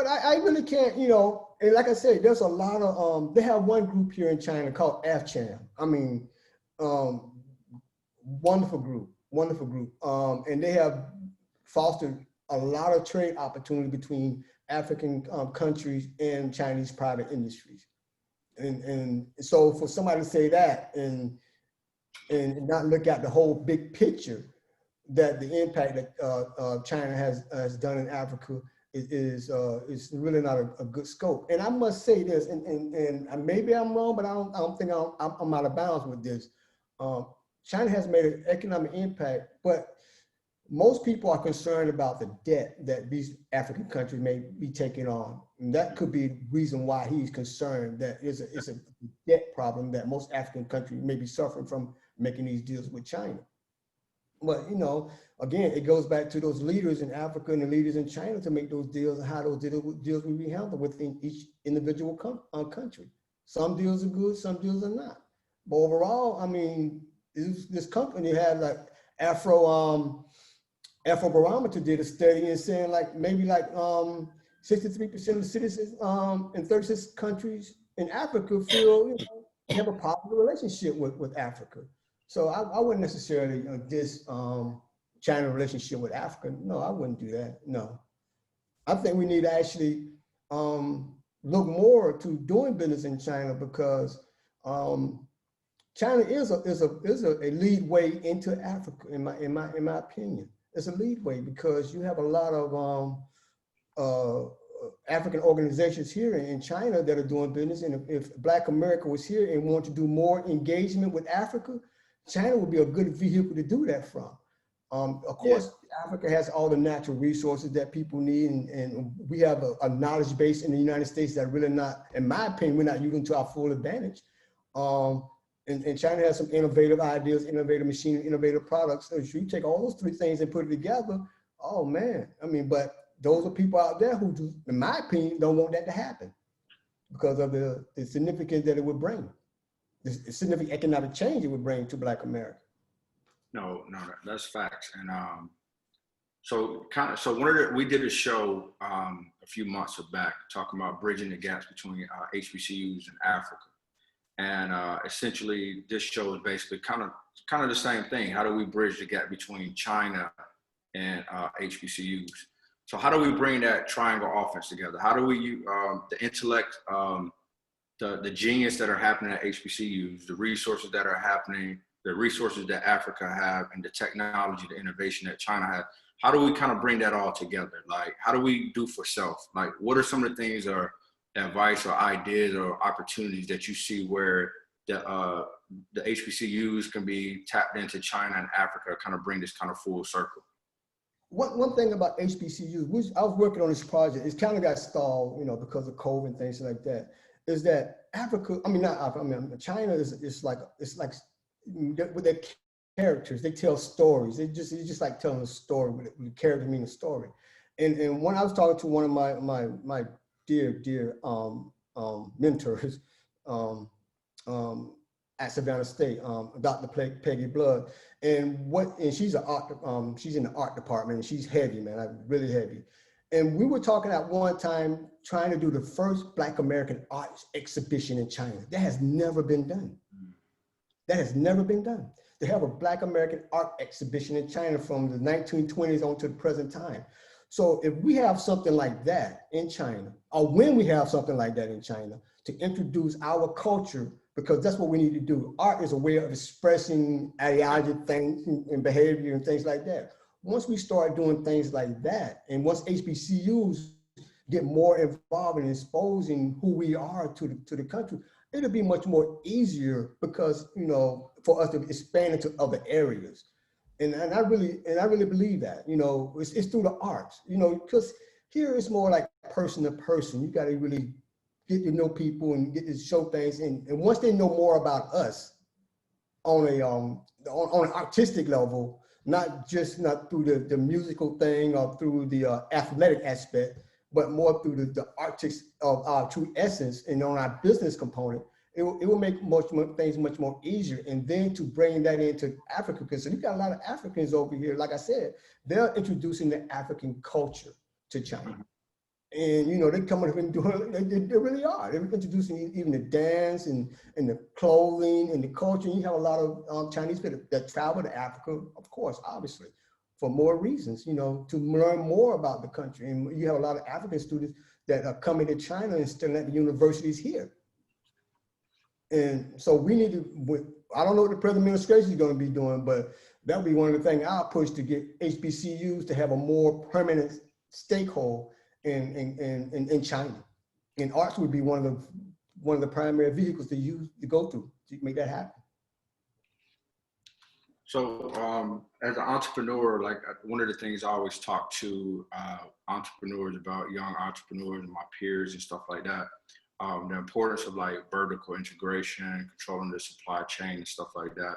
I really can't, and like I said, there's a lot of, they have one group here in China called AFCHAM. I mean, wonderful group. And they have fostered a lot of trade opportunity between African countries and Chinese private industries. And so for somebody to say that, and and not look at the whole big picture that the impact that China has done in Africa is really not a good scope. And I must say this, and maybe I'm wrong, but I don't think I'm out of bounds with this. China has made an economic impact, but most people are concerned about the debt that these African countries may be taking on. And that could be the reason why he's concerned that it's a debt problem that most African countries may be suffering from making these deals with China. But, you know, again, it goes back to those leaders in Africa and the leaders in China to make those deals and how those deals will be handled within each individual country. Some deals are good, some deals are not. But overall, I mean, this company had like Afrobarometer did a study and saying like maybe like 63% of the citizens in 36 countries in Africa feel, you know, they have a positive relationship with Africa. So I wouldn't necessarily diss China relationship with Africa. No, I wouldn't do that. No, I think we need to actually look more to doing business in China because China is a lead way into Africa in my opinion. It's a lead way because you have a lot of African organizations here in China that are doing business. And if Black America was here and wanted to do more engagement with Africa, China would be a good vehicle to do that from. Of course, Africa has all the natural resources that people need, and we have a knowledge base in the United States that really not, in my opinion, we're not using to our full advantage. And China has some innovative ideas, innovative machinery, innovative products. So if you take all those three things and put it together, oh man, I mean, but those are people out there who, do, in my opinion, don't want that to happen because of the significance that it would bring. The significant economic change it would bring to Black America. No, that's facts. And we did a show a few months back talking about bridging the gaps between HBCUs in Africa. And essentially, this show is basically kind of the same thing. How do we bridge the gap between China and HBCUs? So how do we bring that triangle offense together? How do we use the intellect, the genius that are happening at HBCUs, the resources that are happening, the resources that Africa have, and the technology, the innovation that China has? How do we kind of bring that all together? Like, how do we do for self? Like, what are some of the things or advice or ideas or opportunities that you see where the HBCUs can be tapped into China and Africa, kind of bring this kind of full circle? One thing about HBCUs, I was working on this project, it kind of got stalled, you know, because of COVID and things like that, is that Africa, I mean, not Africa, I mean, China is like, it's like with their characters, they tell stories. It's just like telling a story with the character meaning a story. And when I was talking to one of my dear mentors at Savannah State, Dr. Peggy Blood, and she's she's in the art department, and she's heavy, man, like really heavy. And we were talking at one time trying to do the first Black American arts exhibition in China. That has never been done. That has never been done. They have a Black American art exhibition in China from the 1920s on to the present time. So if we have something like that in China, or when we have something like that in China, to introduce our culture, because that's what we need to do. Art is a way of expressing ideology, things and behavior and things like that. Once we start doing things like that, and once HBCUs get more involved in exposing who we are to the country, it'll be much more easier because, you know, for us to expand into other areas. And I really believe that, you know, it's through the arts, you know, because here it's more like person to person. You got to really get to know people and get to show things. And once they know more about us on an artistic level, not through the musical thing or through the athletic aspect, but more through the artists of our true essence and on our business component, it will make things much more easier. And then to bring that into Africa, because you got a lot of Africans over here, like I said, they're introducing the African culture to China. And, you know, they're coming up and doing, they really are. They're introducing even the dance and the clothing and the culture. And you have a lot of Chinese people that travel to Africa, of course, obviously, for more reasons, you know, to learn more about the country. And you have a lot of African students that are coming to China and studying at the universities here. And so we need to, I don't know what the present administration is going to be doing, but that'll be one of the things I'll push to get HBCUs to have a more permanent stakehold in China. And arts would be one of the primary vehicles to use to go through to make that happen. So as an entrepreneur, like one of the things I always talk to entrepreneurs about, young entrepreneurs and my peers and stuff like that, the importance of like vertical integration, controlling the supply chain and stuff like that.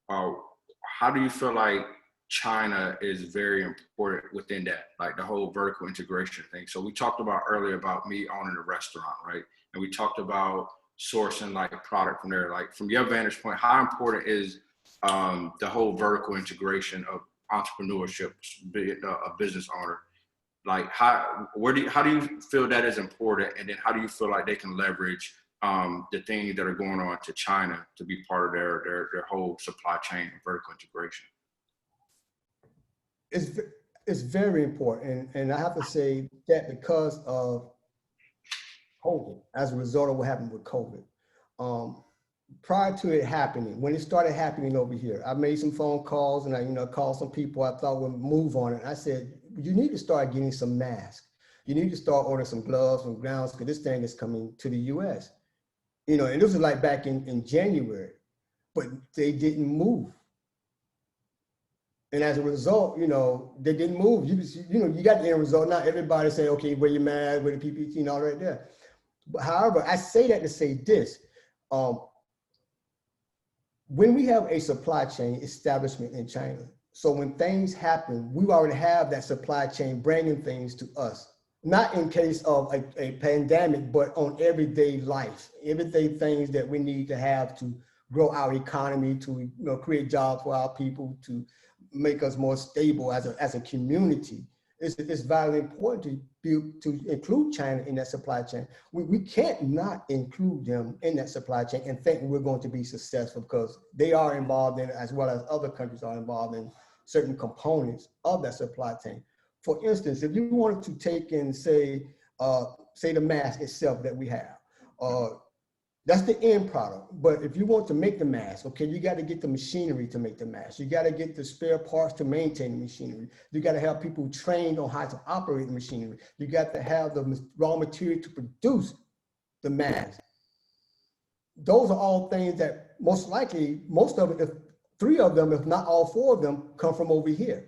How do you feel like China is very important within that, like the whole vertical integration thing? So we talked about earlier about me owning a restaurant, right? And we talked about sourcing like a product from there. Like from your vantage point, how important is the whole vertical integration of entrepreneurship, be it a business owner? Like how do you feel that is important? And then how do you feel like they can leverage the things that are going on to China to be part of their whole supply chain and vertical integration? It's very important. And I have to say that because of COVID, as a result of what happened with COVID, prior to it happening, when it started happening over here, I made some phone calls and I called some people I thought would move on it. I said, you need to start getting some masks. You need to start ordering some gloves and gowns because this thing is coming to the US. And this was like back in January, but they didn't move. And as a result, they didn't move. You got the end result. Not everybody say, okay, wear your mask, wear the PPE and all right there. But however, I say that to say this, when we have a supply chain establishment in China, so when things happen, we already have that supply chain bringing things to us, not in case of a pandemic, but on everyday life, everyday things that we need to have to grow our economy, to create jobs for our people, to make us more stable as a community. It's vitally important to include China in that supply chain. We can't not include them in that supply chain and think we're going to be successful because they are involved in it as well as other countries are involved in certain components of that supply chain. For instance, if you wanted to take and say the mask itself that we have, that's the end product. But if you want to make the mask, okay, you got to get the machinery to make the mask. You got to get the spare parts to maintain the machinery. You got to have people trained on how to operate the machinery. You got to have the raw material to produce the mask. Those are all things that most likely, most of it, if 3 of them, if not all 4 of them, come from over here.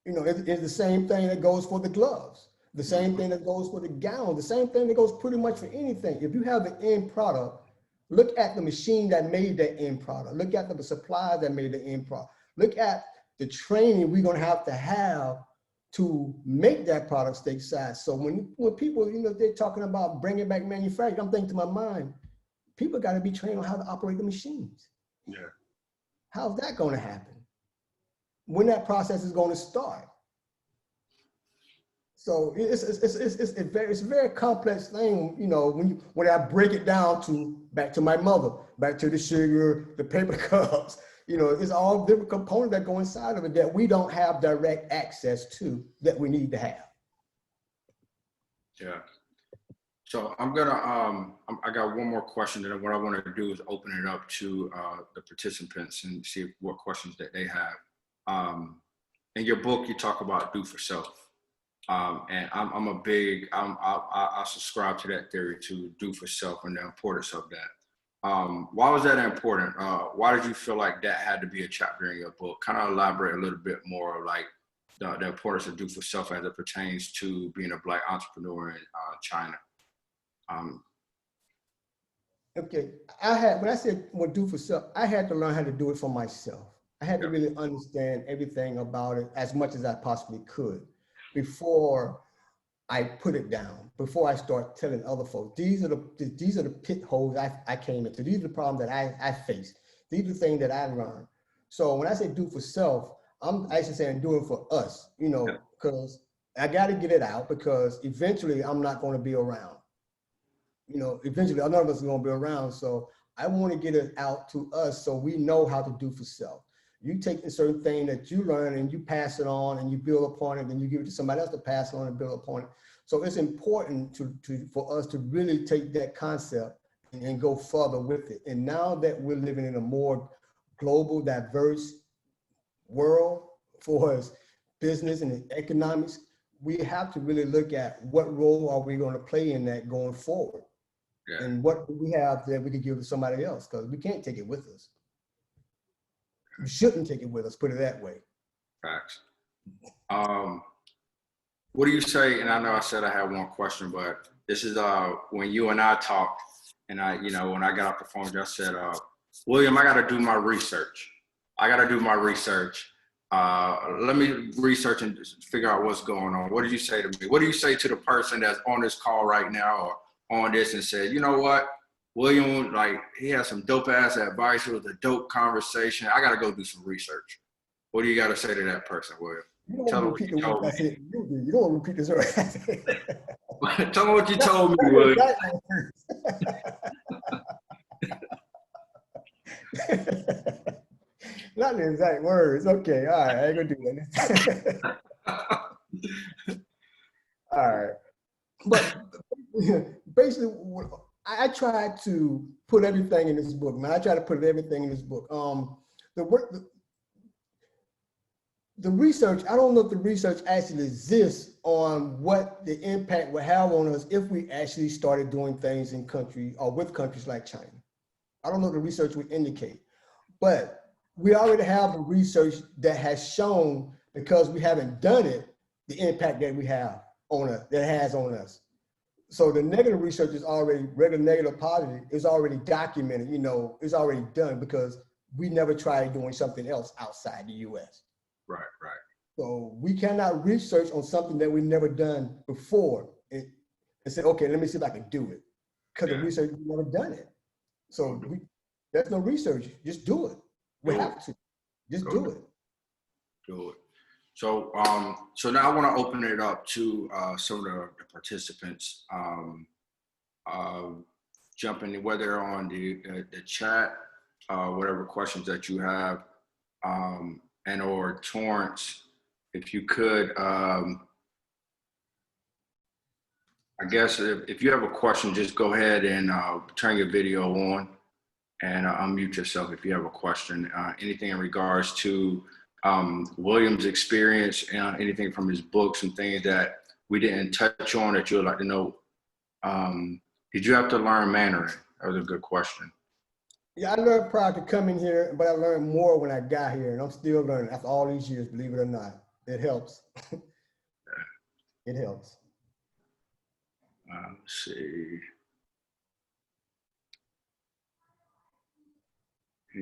It's the same thing that goes for the gloves. The same thing that goes for the gown, the same thing that goes pretty much for anything. If you have the end product, look at the machine that made that end product. Look at the suppliers that made the end product. Look at the training we're going to have to make that product stateside. So when people, they're talking about bringing back manufacturing, I'm thinking to my mind, people got to be trained on how to operate the machines. Yeah. How's that going to happen? When that process is going to start? So it's a very complex thing, when I break it down back to my mother, back to the sugar, the paper cups, it's all different components that go inside of it that we don't have direct access to that we need to have. Yeah. So I'm gonna I got one more question, and what I want to do is open it up to the participants and see what questions that they have. In your book, you talk about do for self. And I subscribe to that theory, to do for self and the importance of that. Why was that important? Why did you feel like that had to be a chapter in your book? Kind of elaborate a little bit more, like the importance of do for self as it pertains to being a Black entrepreneur in China. Okay, when I said do for self, I had to learn how to do it for myself. I had to really understand everything about it as much as I possibly could before I put it down, before I start telling other folks, these are the pit holes I came into. These are the problems that I faced. These are the things that I learned. So when I say do for self, I'm actually saying do it for us, because I got to get it out, because eventually I'm not going to be around. Eventually none of us are going to be around. So I want to get it out to us so we know how to do for self. You take a certain thing that you learn and you pass it on and you build upon it, and you give it to somebody else to pass it on and build upon it. So it's important for us to really take that concept and go further with it. And now that we're living in a more global, diverse world for business and economics, we have to really look at what role are we going to play in that going forward. Yeah. And what do we have that we could give to somebody else, because we can't take it with us. We shouldn't take it with us, put it that way. Facts. What do you say? And I know I said I had one question, but this is when you and I talked, and when I got off the phone, I said, William, I got to do my research. Let me research and figure out what's going on. What did you say to me? What do you say to the person that's on this call right now or on this and said, you know what, William, like, he has some dope ass advice. It was a dope conversation. I got to go do some research. What do you got to say to that person, William? You don't want to repeat what I said. You don't want to repeat this word. Tell me what you told me, William. Not the exact words. Okay, all right, I ain't gonna do that. All right, but basically, I tried to put everything in this book. Man, I try to put everything in this book. The research, I don't know if the research actually exists on what the impact would have on us if we actually started doing things in country or with countries like China. I don't know what the research would indicate, but we already have the research that has shown, because we haven't done it, the impact that we have on us, that it has on us. So the negative research is already, whether negative or positive, is already documented, it's already done, because we never tried doing something else outside the US. Right. So we cannot research on something that we've never done before and say, okay, let me see if I can do it. Because the research, we've never done it. So there's no research, just do it. We have to, just do it. Do it. So, so now I want to open it up to some of the participants. Jumping, whether on the chat, whatever questions that you have, and or Torrance, if you could, I guess if you have a question, just go ahead and turn your video on and unmute yourself if you have a question. Anything in regards to William's experience, anything from his books and things that we didn't touch on that you would like to know. Did you have to learn Mandarin? That was a good question. Yeah, I learned prior to coming here, but I learned more when I got here, and I'm still learning after all these years, believe it or not. It helps. It helps. Let's see.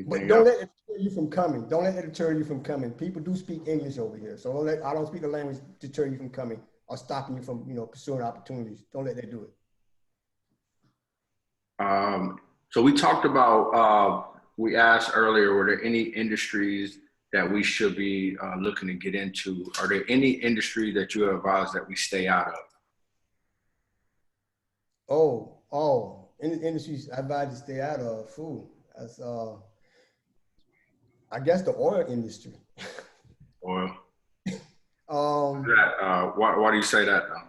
But don't let it deter you from coming. Don't let it deter you from coming. People do speak English over here, so I don't speak the language to deter you from coming or stopping you from pursuing opportunities. Don't let that do it. So we talked about, we asked earlier, were there any industries that we should be looking to get into? Are there any industry that you advise that we stay out of? Industries I advise to stay out of. Food. That's I guess the oil industry. Oil. Why do you say that though?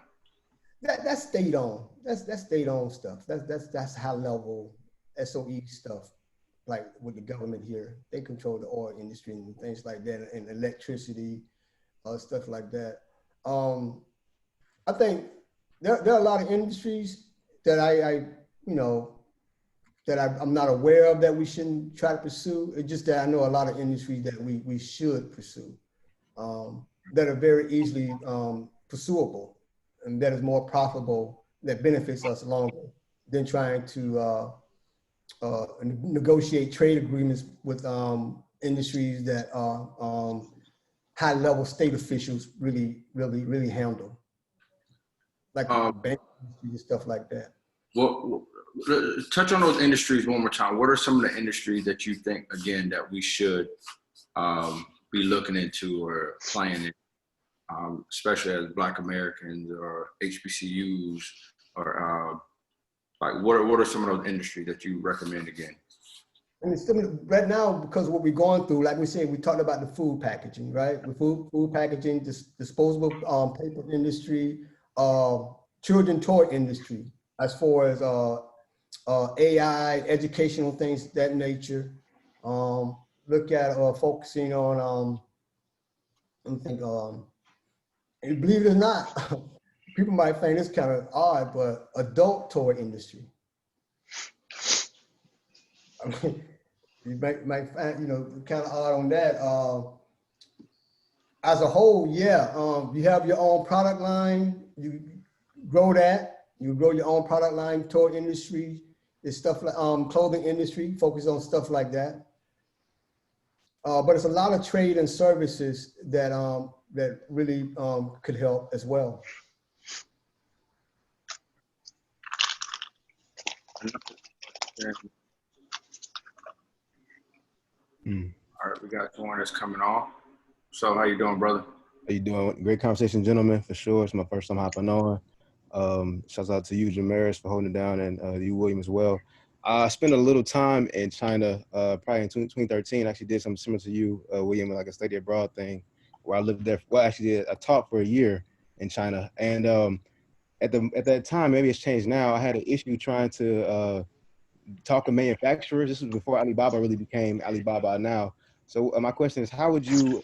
That's state owned. That's state owned stuff. That's high level SOE stuff, like with the government here. They control the oil industry and things like that, and electricity, stuff like that. I think there are a lot of industries that I'm not aware of that we shouldn't try to pursue. It's just that I know a lot of industries that we should pursue, that are very easily pursuable and that is more profitable, that benefits us longer than trying to negotiate trade agreements with industries that are high-level state officials really handle, like bank industry and stuff like that. Well, touch on those industries one more time. What are some of the industries that you think, again, that we should be looking into or playing in, especially as Black Americans or HBCUs, or like what are some of those industries that you recommend again? I mean, right now, because of what we're going through, like we said, we talked about the food packaging, right? The food packaging, disposable paper industry, children toy industry, as far as AI, educational things that nature. Look at focusing on, I think, and believe it or not, people might find this kind of odd, but adult toy industry. I mean, you might find, kind of odd on that. As a whole, yeah, you have your own product line, you grow that, you grow your own product line, toy industry, it's stuff like clothing industry, focus on stuff like that. But it's a lot of trade and services that that really could help as well. All right, we got one that's coming on. So how you doing, brother? How you doing? Great conversation, gentlemen, for sure. It's my first time hopping on. Shouts out to you, Jamerus, for holding it down, and you, William, as well. I spent a little time in China, probably in 2013. I actually did something similar to you, William, like a study abroad thing, where I lived there. Well, actually, I taught for a year in China, and at that time, maybe it's changed now. I had an issue trying to talk to manufacturers. This was before Alibaba really became Alibaba now. So my question is, how would you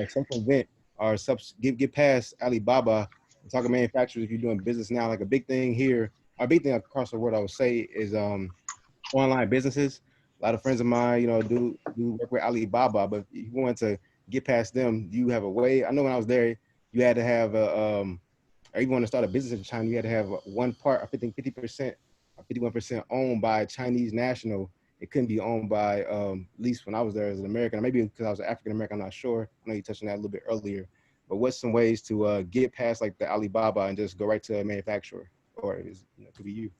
circumvent or get past Alibaba and talk to manufacturers if you're doing business now? Like a big thing here, a big thing across the world, I would say, is online businesses. A lot of friends of mine, do work with Alibaba, but if you want to get past them, you have a way. I know when I was there, you had to have or you want to start a business in China, you had to have one part, I think 50% or 51% owned by a Chinese national. It couldn't be owned by, at least when I was there as an American, or maybe because I was an African American, I'm not sure. I know you touched on that a little bit earlier. But what's some ways to get past like the Alibaba and just go right to a manufacturer, or it could be you?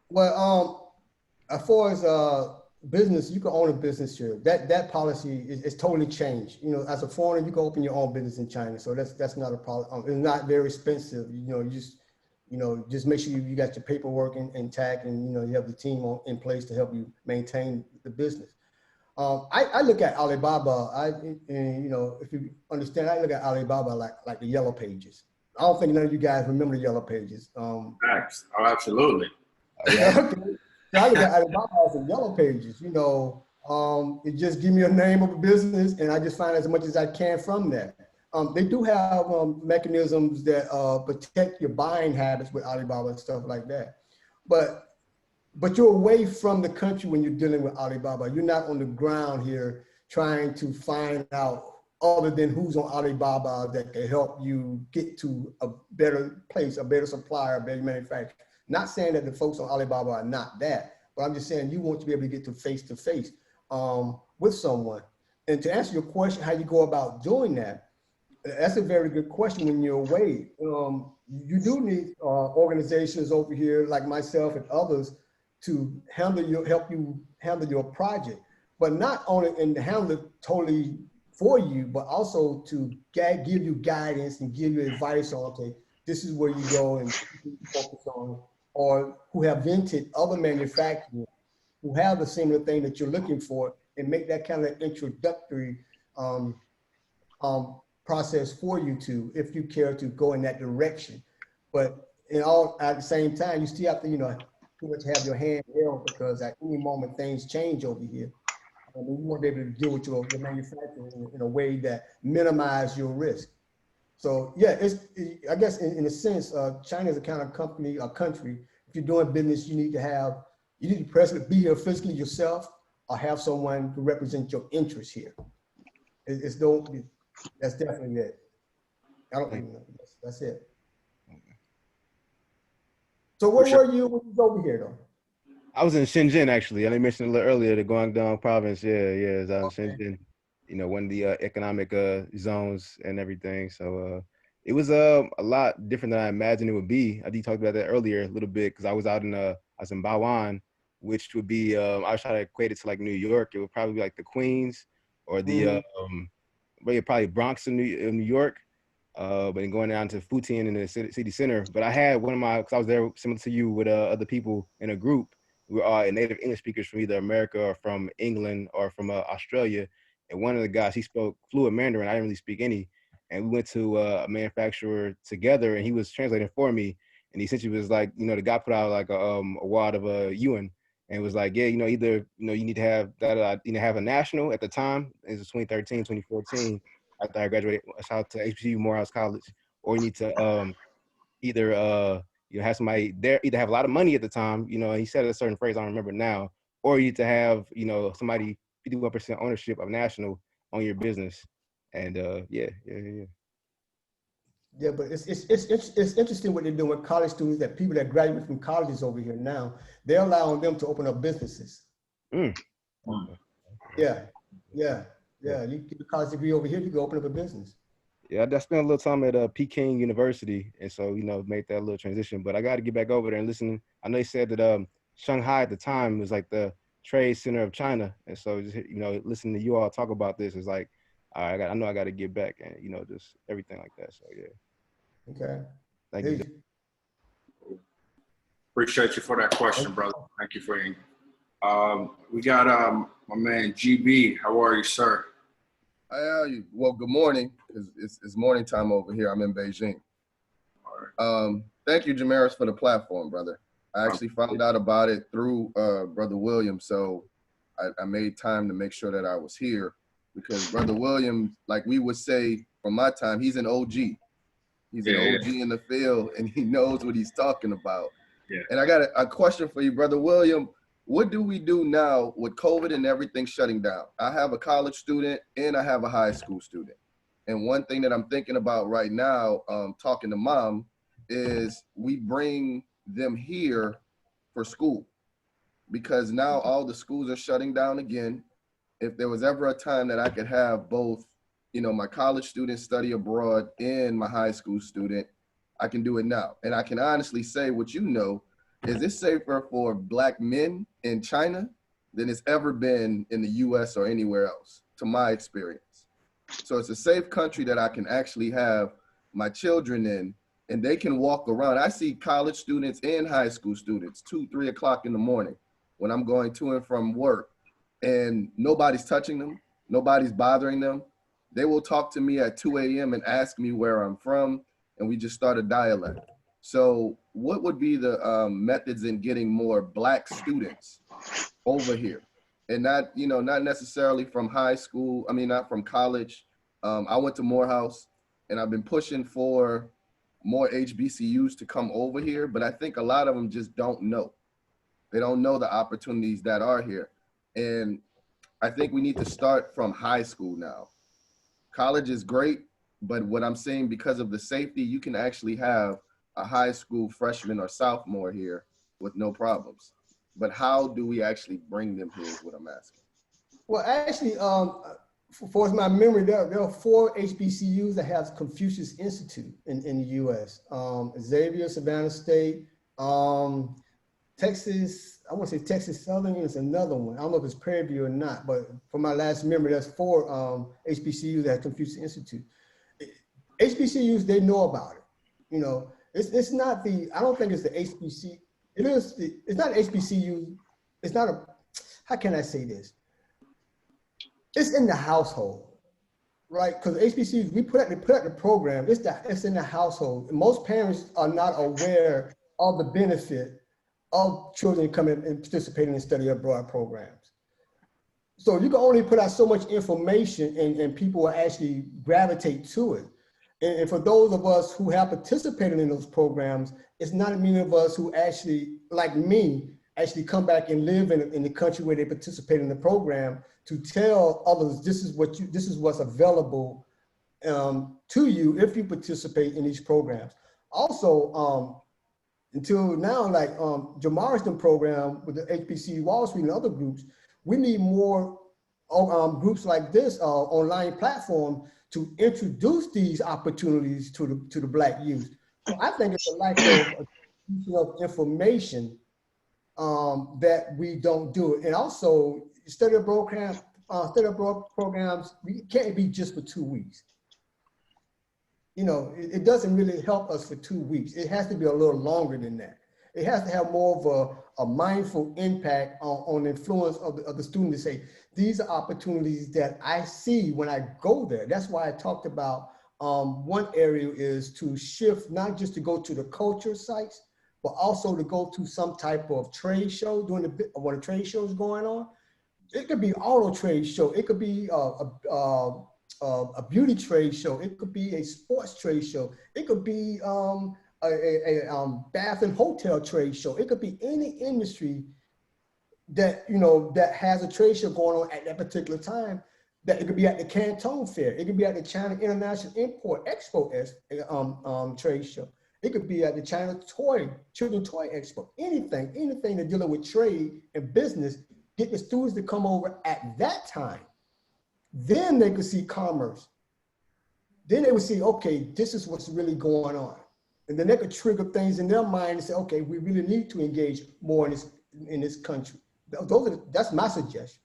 Well, as far as business, you can own a business here. That policy is totally changed. As a foreigner, you can open your own business in China, so that's not a problem. It's not very expensive. Just make sure you got your paperwork intact, and you have the team in place to help you maintain the business. I look at Alibaba. If you understand, I look at Alibaba like the Yellow Pages. I don't think none of you guys remember the Yellow Pages. Thanks. Oh, absolutely. Okay. So I look at Alibaba as the Yellow Pages. It just give me a name of a business, and I just find as much as I can from that. They do have mechanisms that protect your buying habits with Alibaba and stuff like that. But you're away from the country when you're dealing with Alibaba. You're not on the ground here trying to find out other than who's on Alibaba that can help you get to a better place, a better supplier, a better manufacturer. Not saying that the folks on Alibaba are not that, but I'm just saying you want to be able to get to face with someone. And to answer your question, how you go about doing that, that's a very good question when you're away. You do need organizations over here like myself and others to help you handle your project, but not only and handle it totally for you, but also to give you guidance and give you advice on, okay, this is where you go and focus on, or who have invented other manufacturers who have the similar thing that you're looking for, and make that kind of introductory process for you to, if you care to go in that direction. But at the same time, you still have to, pretty much have your hand held, because at any moment things change over here. And you want to be able to deal with your manufacturer in a way that minimize your risk. So yeah, I guess in a sense, China is a kind of country. If you're doing business, you need to presently be here physically yourself, or have someone to represent your interests here. That's definitely it. That's it. So where were you when you was over here though? I was in Shenzhen, actually. I mentioned a little earlier, the Guangdong province. Yeah, it's out in Shenzhen. One of the economic zones and everything. So it was a lot different than I imagined it would be. I did talk about that earlier a little bit, because I was in Bao'an, which would be I was trying to equate it to like New York. It would probably be like the Queens or the probably Bronx in New York. But then going down to Fujian in the city center. But I had because I was there similar to you with other people in a group. We were all native English speakers from either America or from England or from Australia. And one of the guys, he spoke fluent Mandarin. I didn't really speak any. And we went to a manufacturer together, and he was translating for me. And he essentially was like, the guy put out like a wad of Ewan, and was like, yeah, either you need to have that, have a national at the time. It was 2013, 2014. After I graduated, shout out to HBCU Morehouse College, or you need to either have somebody there, either have a lot of money at the time, and he said a certain phrase I don't remember now, or you need to have somebody 51% ownership of national on your business. And yeah. Yeah, but it's interesting what they're doing with college students, that people that graduate from colleges over here now, they're allowing them to open up businesses. Mm. Yeah. You get a college degree over here, you can open up a business. Yeah, I spent a little time at Peking University, and so made that little transition. But I got to get back over there and listen. I know they said that Shanghai at the time was like the trade center of China, and so just listening to you all talk about this is like, I know I got to get back, and just everything like that. So yeah. Okay. Thank you. Appreciate you for that question, brother. Thank you for your. We got my man GB. How are you, sir? Well, good morning. It's morning time over here. I'm in Beijing. All right. Thank you, Jamerus, for the platform, brother. I actually found out about it through Brother William, so I made time to make sure that I was here, because Brother William, like we would say from my time, he's an OG. He's an OG in the field, and he knows what he's talking about. Yeah. And I got a question for you, Brother William. What do we do now with COVID and everything shutting down? I have a college student and I have a high school student. And one thing that I'm thinking about right now, talking to mom, is we bring them here for school, because now all the schools are shutting down again. If there was ever a time that I could have both, my college student study abroad and my high school student, I can do it now. And I can honestly say, what is it's safer for Black men in China than it's ever been in the US or anywhere else, to my experience. So it's a safe country that I can actually have my children in, and they can walk around. I see college students and high school students 2, 3 o'clock in the morning when I'm going to and from work, and nobody's touching them, nobody's bothering them. They will talk to me at 2 a.m. and ask me where I'm from, and we just start a dialogue. So what would be the methods in getting more Black students over here? And not necessarily from high school, not from college. I went to Morehouse, and I've been pushing for more HBCUs to come over here, but I think a lot of them just don't know. They don't know the opportunities that are here. And I think we need to start from high school now. College is great, but what I'm saying, because of the safety, you can actually have a high school freshman or sophomore here with no problems. But how do we actually bring them here is what I'm asking. Well, actually, for my memory, there are 4 HBCUs that have Confucius Institute in the US. Xavier, Savannah State, Texas, I want to say Texas Southern is another one. I don't know if it's Prairie View or not, but from my last memory, there's 4 HBCUs that have Confucius Institute. HBCUs, they know about it. It's not I don't think it's the HBC. It's not HBCU. It's not how can I say this? It's in the household, right? Because HBCUs, we put out the program, it's in the household. Most parents are not aware of the benefit of children coming and participating in study abroad programs. So you can only put out so much information, and people will actually gravitate to it. And for those of us who have participated in those programs, it's not many of us who actually, like me, actually come back and live in the country where they participate in the program to tell others this is what's available to you if you participate in these programs. Also, until now, like Jamerus program with the HBCU Wall Street and other groups, we need more groups like this online platform to introduce these opportunities to the Black youth. So I think it's a lack of information that we don't do it. And also study abroad programs, we can't be just for 2 weeks. It doesn't really help us for 2 weeks. It has to be a little longer than that. It has to have more of a mindful impact on the influence of the student to say, these are opportunities that I see when I go there. That's why I talked about one area is to shift, not just to go to the culture sites, but also to go to some type of trade show when the trade show is going on. It could be auto trade show. It could be a beauty trade show. It could be a sports trade show. It could be a bath and hotel trade show. It could be any industry that, you know, that has a trade show going on at that particular time. That it could be at the Canton Fair. It could be at the China International Import Expo trade show. It could be at the China Children Toy Expo. Anything that dealing with trade and business, get the students to come over at that time. Then they could see commerce. Then they would see, okay, this is what's really going on. And then they could trigger things in their mind and say, okay, we really need to engage more in this country. That's my suggestion.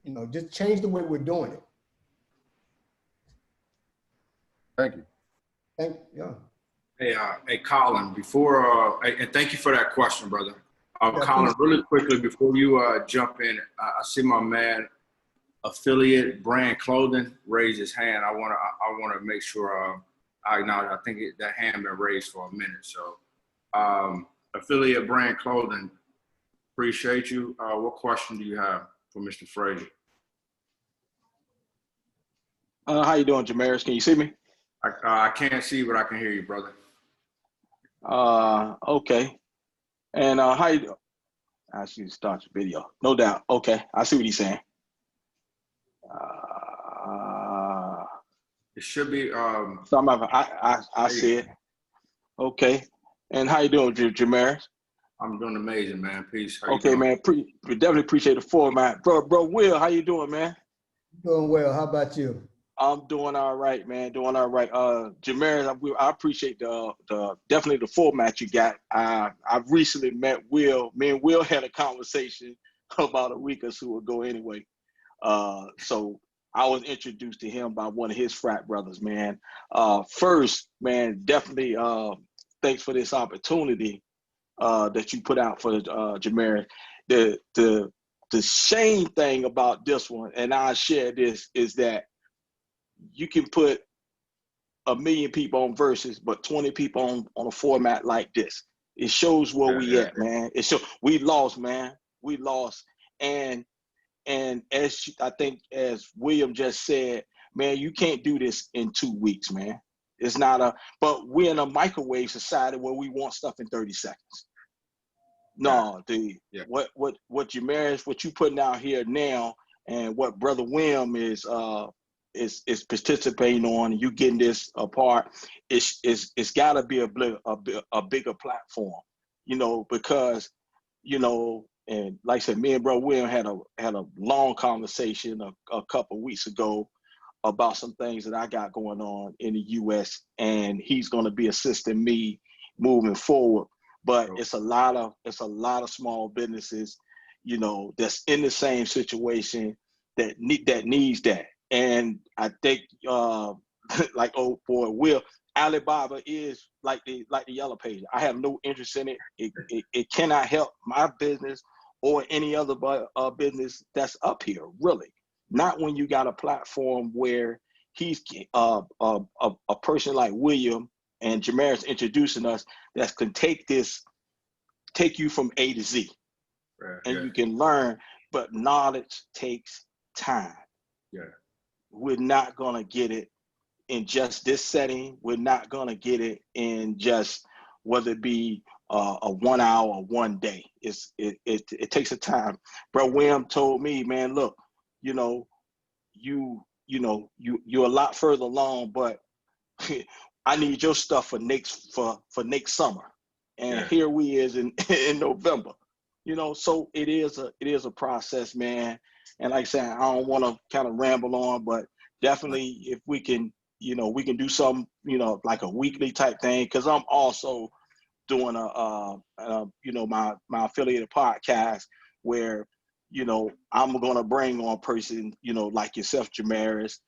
You know, just change the way we're doing it. Thank you. Yeah. Hey, Colin, and thank you for that question, brother. Colin, really quickly before you jump in, I see my man, Affiliate Brand Clothing, raise his hand. I want to make sure I acknowledge. I think that hand been raised for a minute. So, Affiliate Brand Clothing, appreciate you. What question do you have for Mr. Frazier? How you doing, Jamerus? Can you see me? I can't see, but I can hear you, brother. Okay. And how you doing? I should start your video. No doubt. Okay, I see what he's saying. It should be. I see it. Okay. And how you doing, Jamerus? I'm doing amazing, man. Peace. Okay, man. We definitely appreciate the format, bro. Will, how you doing, man? Doing well. How about you? I'm doing all right, man. Doing all right. Jamerus, I appreciate the definitely the format you got. I've recently met Will. Me and Will had a conversation about a week or so ago anyway. So I was introduced to him by one of his frat brothers, man. First, man, definitely thanks for this opportunity that you put out for Jamerus. The shame thing about this one, and I share this, is that you can put 1 million people on Versus, but 20 people on a format like this. It shows where we at, man. It shows we lost, man. We lost. And as I think, as William just said, man, you can't do this in 2 weeks, man. It's not but we're in a microwave society where we want stuff in 30 seconds. No, what Jamerus, what you putting out here now, and what Brother William is participating on, and you getting this apart, it's got to be a bigger platform, you know, because, you know, and like I said, me and Brother William had a long conversation a couple of weeks ago about some things that I got going on in the U.S., and he's going to be assisting me moving forward. But it's a lot of small businesses, you know, that's in the same situation that needs that. And I think, like old boy Will, Alibaba is like the Yellow Page. I have no interest in it. It cannot help my business or any other business that's up here, really. Not when you got a platform where he's a person like William and Jamerus introducing us that can take you from A to Z, and you can learn. But knowledge takes time. Yeah. We're not gonna get it in just this setting. We're not gonna get it in just whether it be a 1 hour or 1 day. It takes a time. Bro, William told me, man, look, you know, you're a lot further along, but I need your stuff for next summer, and here we is in November, you know. So it is a process, man. And like I said, I don't want to kind of ramble on, but definitely if we can, you know, we can do some, you know, like a weekly type thing, because I'm also doing you know, my affiliated podcast where, you know, I'm gonna bring on person, you know, like yourself, Jamerus,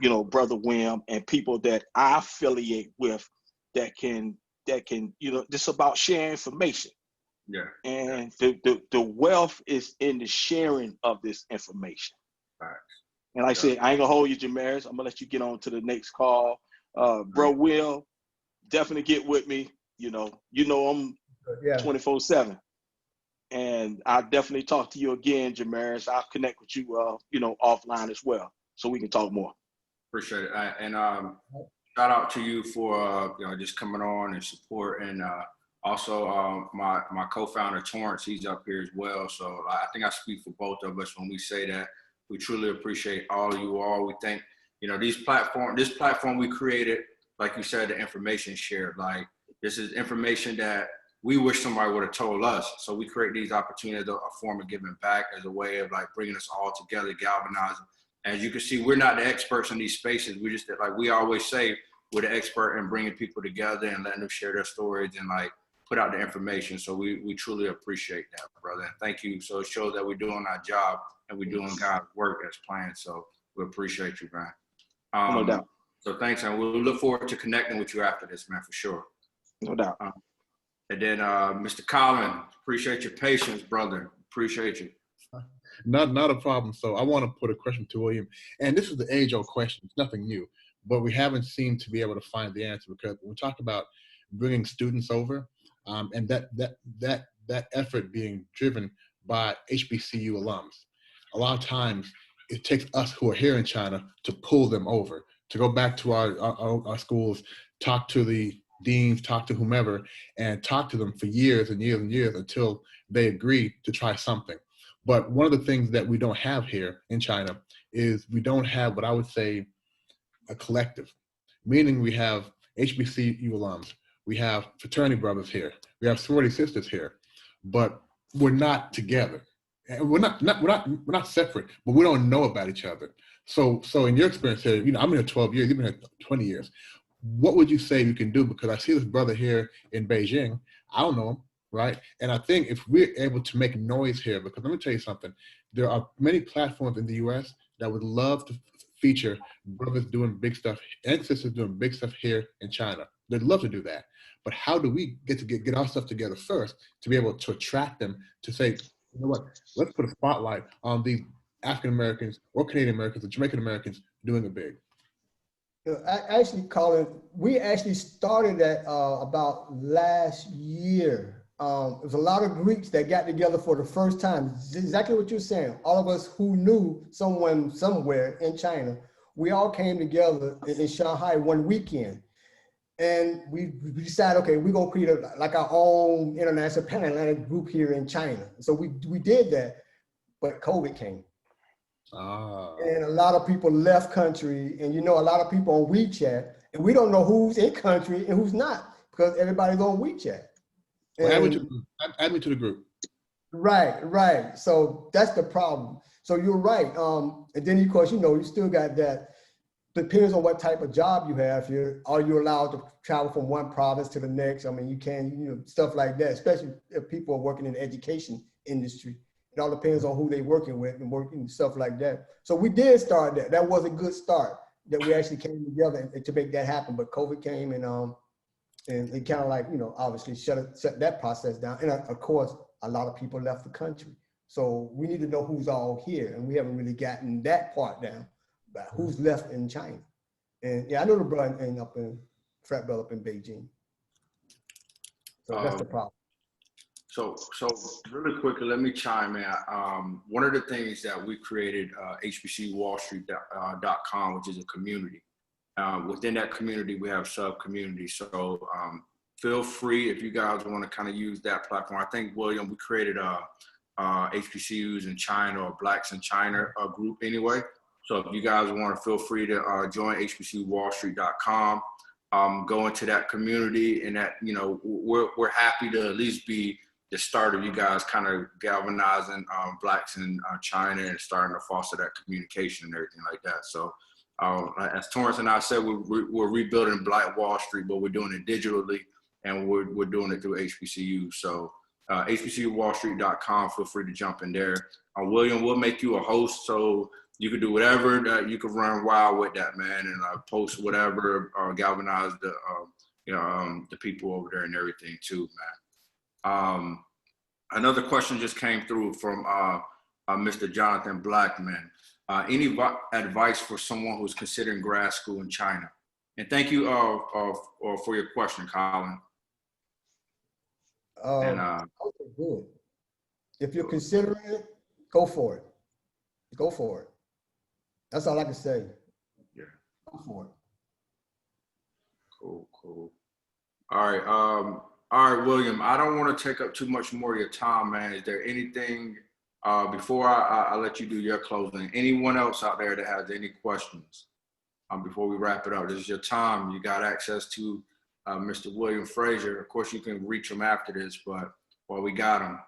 you know, Brother William, and people that I affiliate with that can, you know, just about sharing information. Yeah. And the wealth is in the sharing of this information. Right. And like I said, I ain't gonna hold you, Jamerus. I'm gonna let you get on to the next call. Bro, Will, definitely get with me. You know I'm 24/7. And I'll definitely talk to you again, Jamerus. I'll connect with you, offline as well, so we can talk more. Appreciate it. And shout out to you for just coming on and support, and also my co-founder Torrance, he's up here as well. So I think I speak for both of us when we say that we truly appreciate all of you all. We think this platform we created, like you said, the information shared. Like this is information that we wish somebody would have told us. So we create these opportunities, a form of giving back, as a way of like bringing us all together, galvanizing. As you can see, we're not the experts in these spaces. We just, like we always say, we're the expert in bringing people together and letting them share their stories and like put out the information. So we truly appreciate that, brother. And thank you. So it shows that we're doing our job and we're doing God's work as planned. So we appreciate you, man. No doubt. So thanks, and we'll look forward to connecting with you after this, man, for sure. No doubt. And then Mr. Collin, appreciate your patience, brother. Appreciate you. Not a problem. So I want to put a question to William, and this is the age-old question. It's nothing new, but we haven't seemed to be able to find the answer, because when we talk about bringing students over, and that effort being driven by HBCU alums, a lot of times it takes us who are here in China to pull them over, to go back to our schools, talk to the deans, talk to whomever, and talk to them for years and years and years until they agree to try something. But one of the things that we don't have here in China is we don't have what I would say a collective, meaning we have HBCU alums, we have fraternity brothers here, we have sorority sisters here, but we're not together. And we're not separate, but we don't know about each other. So in your experience here, I'm here 12 years, you've been here 20 years. What would you say you can do? Because I see this brother here in Beijing, I don't know him, right? And I think if we're able to make noise here, because let me tell you something, there are many platforms in the US that would love to feature brothers doing big stuff and sisters doing big stuff here in China. They'd love to do that. But how do we get our stuff together first to be able to attract them to say, you know what, let's put a spotlight on these African Americans or Canadian Americans or Jamaican Americans doing it big? Actually, Colin, we actually started that about last year. There was a lot of Greeks that got together for the first time. Exactly what you're saying. All of us who knew someone somewhere in China, we all came together in Shanghai one weekend. And we decided, okay, we're gonna create like our own international pan-Atlantic group here in China. So we did that, but COVID came. And a lot of people left country, and a lot of people on WeChat, and we don't know who's in country and who's not, because everybody's on WeChat. Well, add me to the group. Right. So that's the problem. So you're right. And then of course, you still got that. Depends on what type of job you have here. Are you allowed to travel from one province to the next? I mean, you can, stuff like that, especially if people are working in the education industry. It all depends on who they're working with and working stuff like that. So we did start that. That was a good start, that we actually came together to make that happen. But COVID came and it kind of like, obviously shut that process down. And of course, a lot of people left the country. So we need to know who's all here. And we haven't really gotten that part down, about who's left in China. And yeah, I know the brother up in frat brother up in Beijing. So that's the problem. So really quickly, let me chime in. One of the things that we created, HBCUWallStreet.com, which is a community. Within that community, we have sub-communities. So feel free, if you guys want to kind of use that platform. I think, William, we created HBCUs in China or Blacks in China group anyway. So if you guys want to, feel free to join HBCUWallStreet.com. Go into that community, and that, we're happy to at least be the start of you guys kind of galvanizing Blacks in China and starting to foster that communication and everything like that. So as Torrance and I said, we're rebuilding Black Wall Street, but we're doing it digitally, and we're doing it through HBCU. So HBCUWallStreet.com, feel free to jump in there. William, we'll make you a host, so you can do whatever, you can run wild with that, man, and post whatever, or galvanize the people over there and everything too, man. Another question just came through from Mr. Jonathan Blackman. Any advice for someone who's considering grad school in China? And thank you for your question, Colin. Okay, good. If you're considering it, go for it. Go for it. That's all I can say. Yeah. Go for it. Cool. All right, William, I don't want to take up too much more of your time, man. Is there anything, before I let you do your closing, anyone else out there that has any questions before we wrap it up? This is your time. You got access to Mr. William Frazier. Of course, you can reach him after this, but while we got him,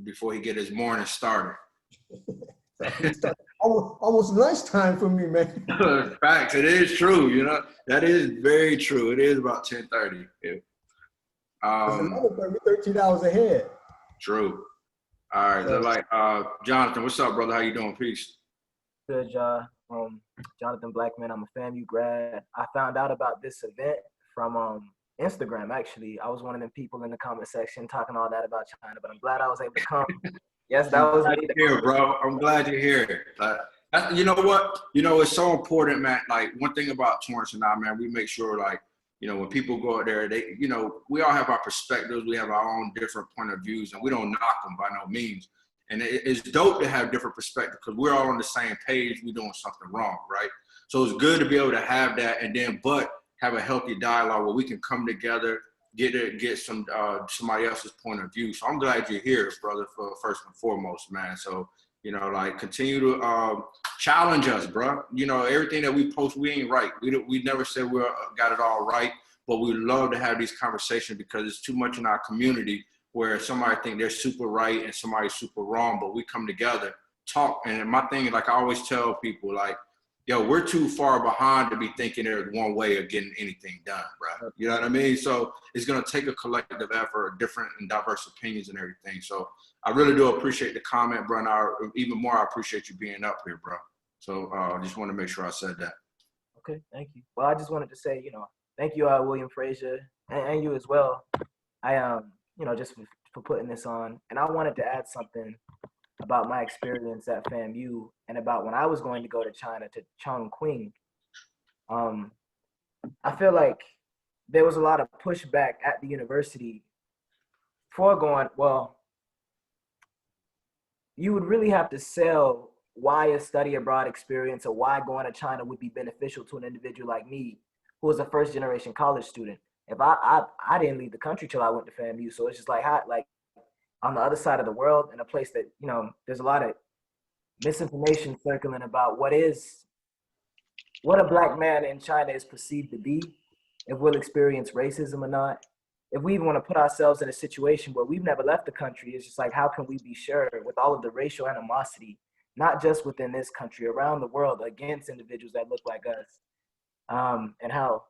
before he get his morning started. Almost lunchtime for me, man. Facts, it is true, you know. That is very true. It is about 10:30. Yeah. It's 13 hours ahead. True. All right. So, Like Jonathan, what's up, brother? How you doing? Peace. Good, Jonathan Blackman. I'm a FAMU grad. I found out about this event from Instagram, actually. I was one of them people in the comment section talking all that about China, but I'm glad I was able to come. Yes, that was me. Here, bro. I'm glad you're here. You know what? You know, it's so important, man. Like, one thing about Torrance and I, man, we make sure, like, you know, when people go out there, they, you know, we all have our perspectives. We have our own different point of views, and we don't knock them by no means. And it's dope to have different perspectives because we're all on the same page. We're doing something wrong, right? So it's good to be able to have that, and then, but have a healthy dialogue where we can come together, get some somebody else's point of view. So I'm glad you're here, brother, for first and foremost, man. So, you know, like, continue to challenge us, bro. You know, everything that we post, we ain't right. We never said we got it all right, but we love to have these conversations because it's too much in our community where somebody think they're super right and somebody's super wrong, but we come together, talk. And my thing is, like, I always tell people, like, yo, we're too far behind to be thinking there's one way of getting anything done, bro. You know what I mean? So it's going to take a collective effort, different and diverse opinions and everything. So I really do appreciate the comment, bro. And even more, I appreciate you being up here, bro. So I just want to make sure I said that. Okay, thank you. Well, I just wanted to say, you know, thank you, William Frazier, and you as well. You know, just for putting this on. And I wanted to add something about my experience at FAMU and about when I was going to go to China, to Chongqing. I feel like there was a lot of pushback at the university for going, well, you would really have to sell why a study abroad experience or why going to China would be beneficial to an individual like me, who was a first generation college student. If I didn't leave the country till I went to FAMU. So it's just like, on the other side of the world, in a place that, you know, there's a lot of misinformation circling about what a black man in China is perceived to be, if we'll experience racism or not. If we even want to put ourselves in a situation where we've never left the country, it's just like, how can we be sure with all of the racial animosity, not just within this country, around the world, against individuals that look like us, and how,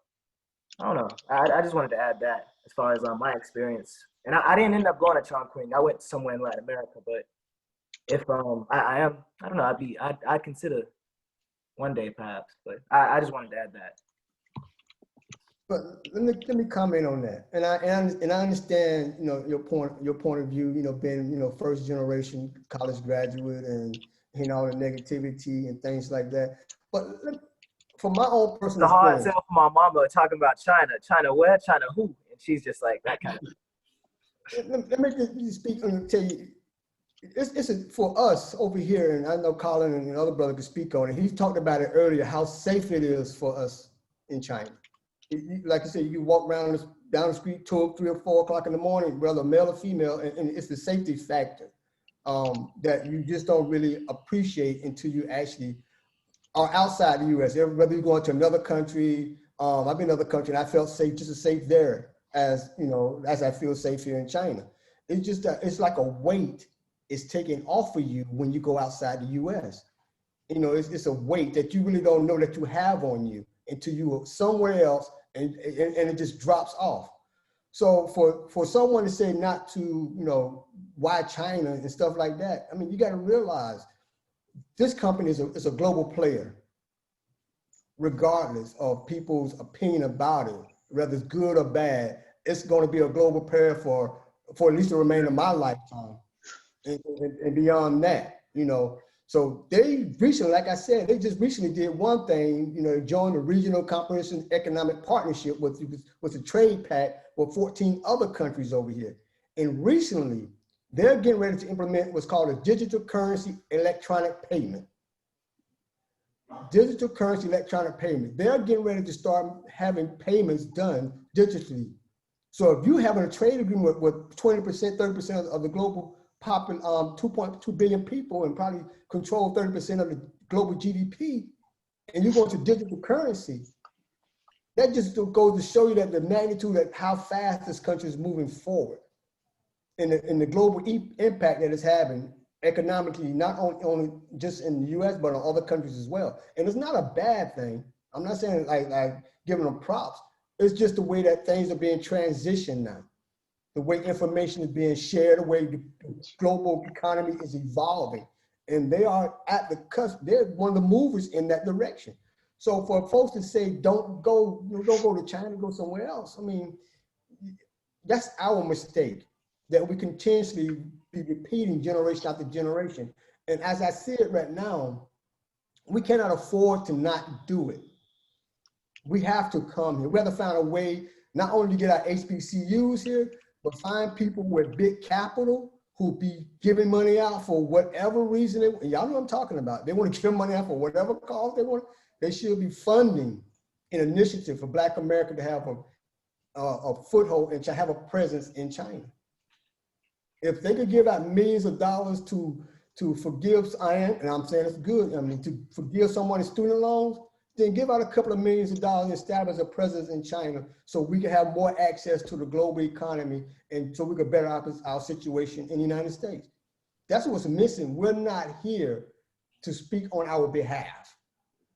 I don't know. I just wanted to add that as far as my experience. And I didn't end up going to Chongqing. I went somewhere in Latin America. But if I don't know, I'd consider one day perhaps. But I just wanted to add that. But let me comment on that. And I understand, you know, your point of view. You know, being, you know, first generation college graduate and, you know, the negativity and things like that. But from my own personal it's a hard experience, sell for my mama talking about China. China where? China who? And she's just like that kind of. Let me just speak and tell you, it's for us over here, and I know Colin and other brother could speak on it. He talked about it earlier, how safe it is for us in China. Like you said, you walk down the street 2, 3, or 4 o'clock in the morning, whether male or female, and it's the safety factor that you just don't really appreciate until you actually are outside the U.S. Whether you're going to another country, I've been in another country and I felt safe, just as safe there as, you know, as I feel safe here in China. It's just it's like a weight is taken off of you when you go outside the U.S. You know, it's a weight that you really don't know that you have on you until you are somewhere else, and it just drops off. So for someone to say not to, you know, why China and stuff like that, I mean, you got to realize this company is a global player, regardless of people's opinion about it, whether it's good or bad. It's going to be a global player for at least the remainder of my lifetime, and beyond that, you know. So they recently, like I said, they just recently did one thing, you know, joined the Regional Comprehensive Economic Partnership with a trade pact with 14 other countries over here. And recently, they're getting ready to implement what's called a digital currency electronic payment. Digital currency electronic payment. They're getting ready to start having payments done digitally. So if you're having a trade agreement with 20%, 30% of the global population, 2.2 billion people, and probably control 30% of the global GDP, and you go to digital currency, that just goes to show you that the magnitude of how fast this country is moving forward in the global impact that it's having economically, not only just in the US, but on other countries as well. And it's not a bad thing. I'm not saying like giving them props. It's just the way that things are being transitioned now. The way information is being shared, the way the global economy is evolving. And they are at the cusp. They're one of the movers in that direction. So for folks to say, don't go to China, go somewhere else. I mean, that's our mistake, that we continuously be repeating generation after generation. And as I see it right now, we cannot afford to not do it. We have to come here. We have to find a way not only to get our HBCUs here, but find people with big capital who be giving money out for whatever reason. Y'all know what I'm talking about. They want to give money out for whatever cause they want. They should be funding an initiative for Black America to have a foothold and to have a presence in China. If they could give out millions of dollars to forgive, and I'm saying it's good, I mean, to forgive someone in student loans, then give out a couple of millions of dollars and establish a presence in China so we can have more access to the global economy and so we can better our situation in the United States. That's what's missing. We're not here to speak on our behalf.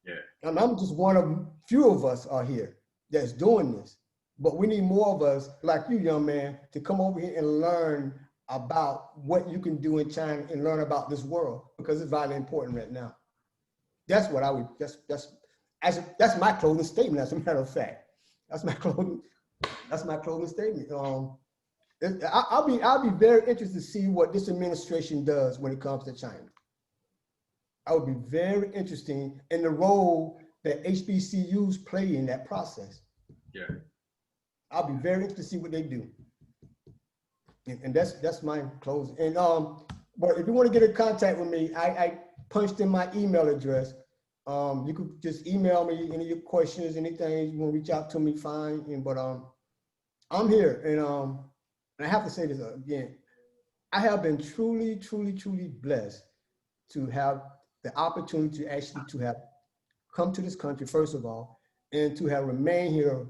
Yeah. And I'm just one of few of us are here that's doing this, but we need more of us like you, young man, to come over here and learn about what you can do in China and learn about this world, because it's vitally important right now. That's what I would, that's my closing statement, as a matter of fact. That's my closing statement. I'll be very interested to see what this administration does when it comes to China. I would be very interested in the role that HBCUs play in that process. Yeah. I'll be very interested to see what they do. And that's my closing. And but if you want to get in contact with me, I punched in my email address. You could just email me any of your questions, anything you want to reach out to me, fine. But I'm here, and I have to say this again. I have been truly, truly, truly blessed to have the opportunity to have come to this country, first of all, and to have remained here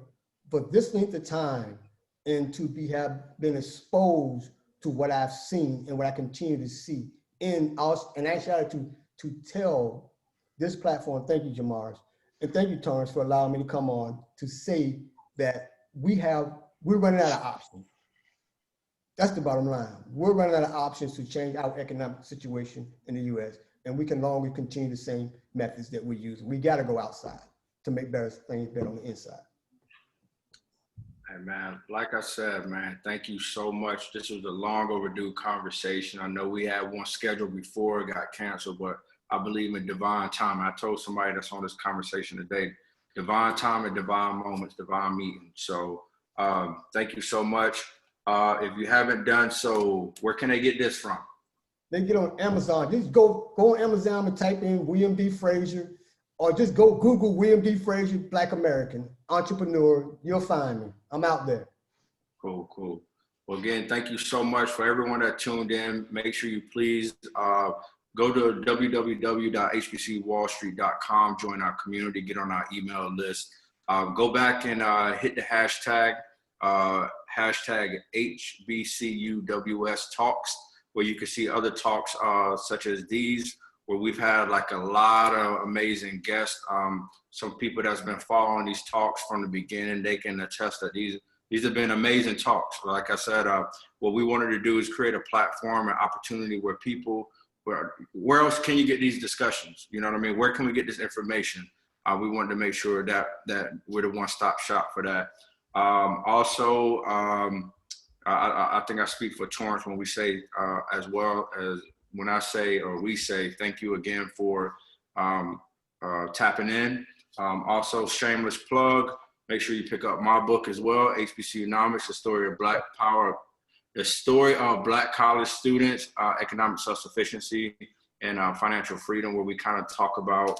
for this length of time, and to have been exposed to what I've seen and what I continue to see, and actually to tell this platform, thank you, Jamerus, and thank you, Torrance, for allowing me to come on to say that we're running out of options. That's the bottom line. We're running out of options to change our economic situation in the U.S., and we can no longer continue the same methods that we're using. We got to go outside to make things better on the inside. Hey man, like I said, man, thank you so much. This was a long overdue conversation. I know we had one scheduled before it got canceled, but I believe in divine time. I told somebody that's on this conversation today, divine time and divine moments, divine meetings. So thank you so much. If you haven't done so, where can they get this from? They get on Amazon. Just go on Amazon and type in William D. Frazier, or just go Google William D. Frazier, Black American entrepreneur. You'll find me. I'm out there. Cool, cool. Well, again, thank you so much for everyone that tuned in. Make sure you please go to www.hbcuwallstreet.com, join our community, get on our email list. Go back and hit the hashtag HBCUWS Talks, where you can see other talks such as these, where we've had like a lot of amazing guests. Some people that's been following these talks from the beginning, they can attest that these have been amazing talks. Like I said, what we wanted to do is create a platform and opportunity where people, where else can you get these discussions? You know what I mean? Where can we get this information? We wanted to make sure that we're the one-stop shop for that. I think I speak for Torrance when we say as well as when I say, or we say, thank you again for tapping in. Also, shameless plug, make sure you pick up my book as well, HBCUnomics, the story of Black power, the story of Black college students, economic self-sufficiency and financial freedom, where we kind of talk about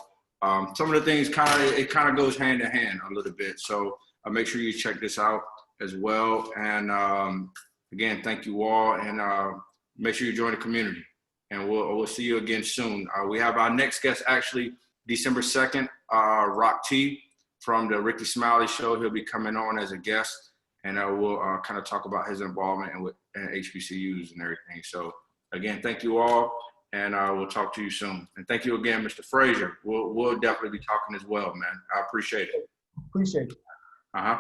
some of the things it kind of goes hand in hand a little bit. So make sure you check this out as well. And again, thank you all, and make sure you join the community. And we'll see you again soon. We have our next guest actually December 2nd, Rock T from the Ricky Smiley Show. He'll be coming on as a guest, and we'll kind of talk about his involvement with HBCUs and everything. So again, thank you all, and we'll talk to you soon. And thank you again, Mr. Frazier. We'll definitely be talking as well, man. I appreciate it. Appreciate it. Uh-huh.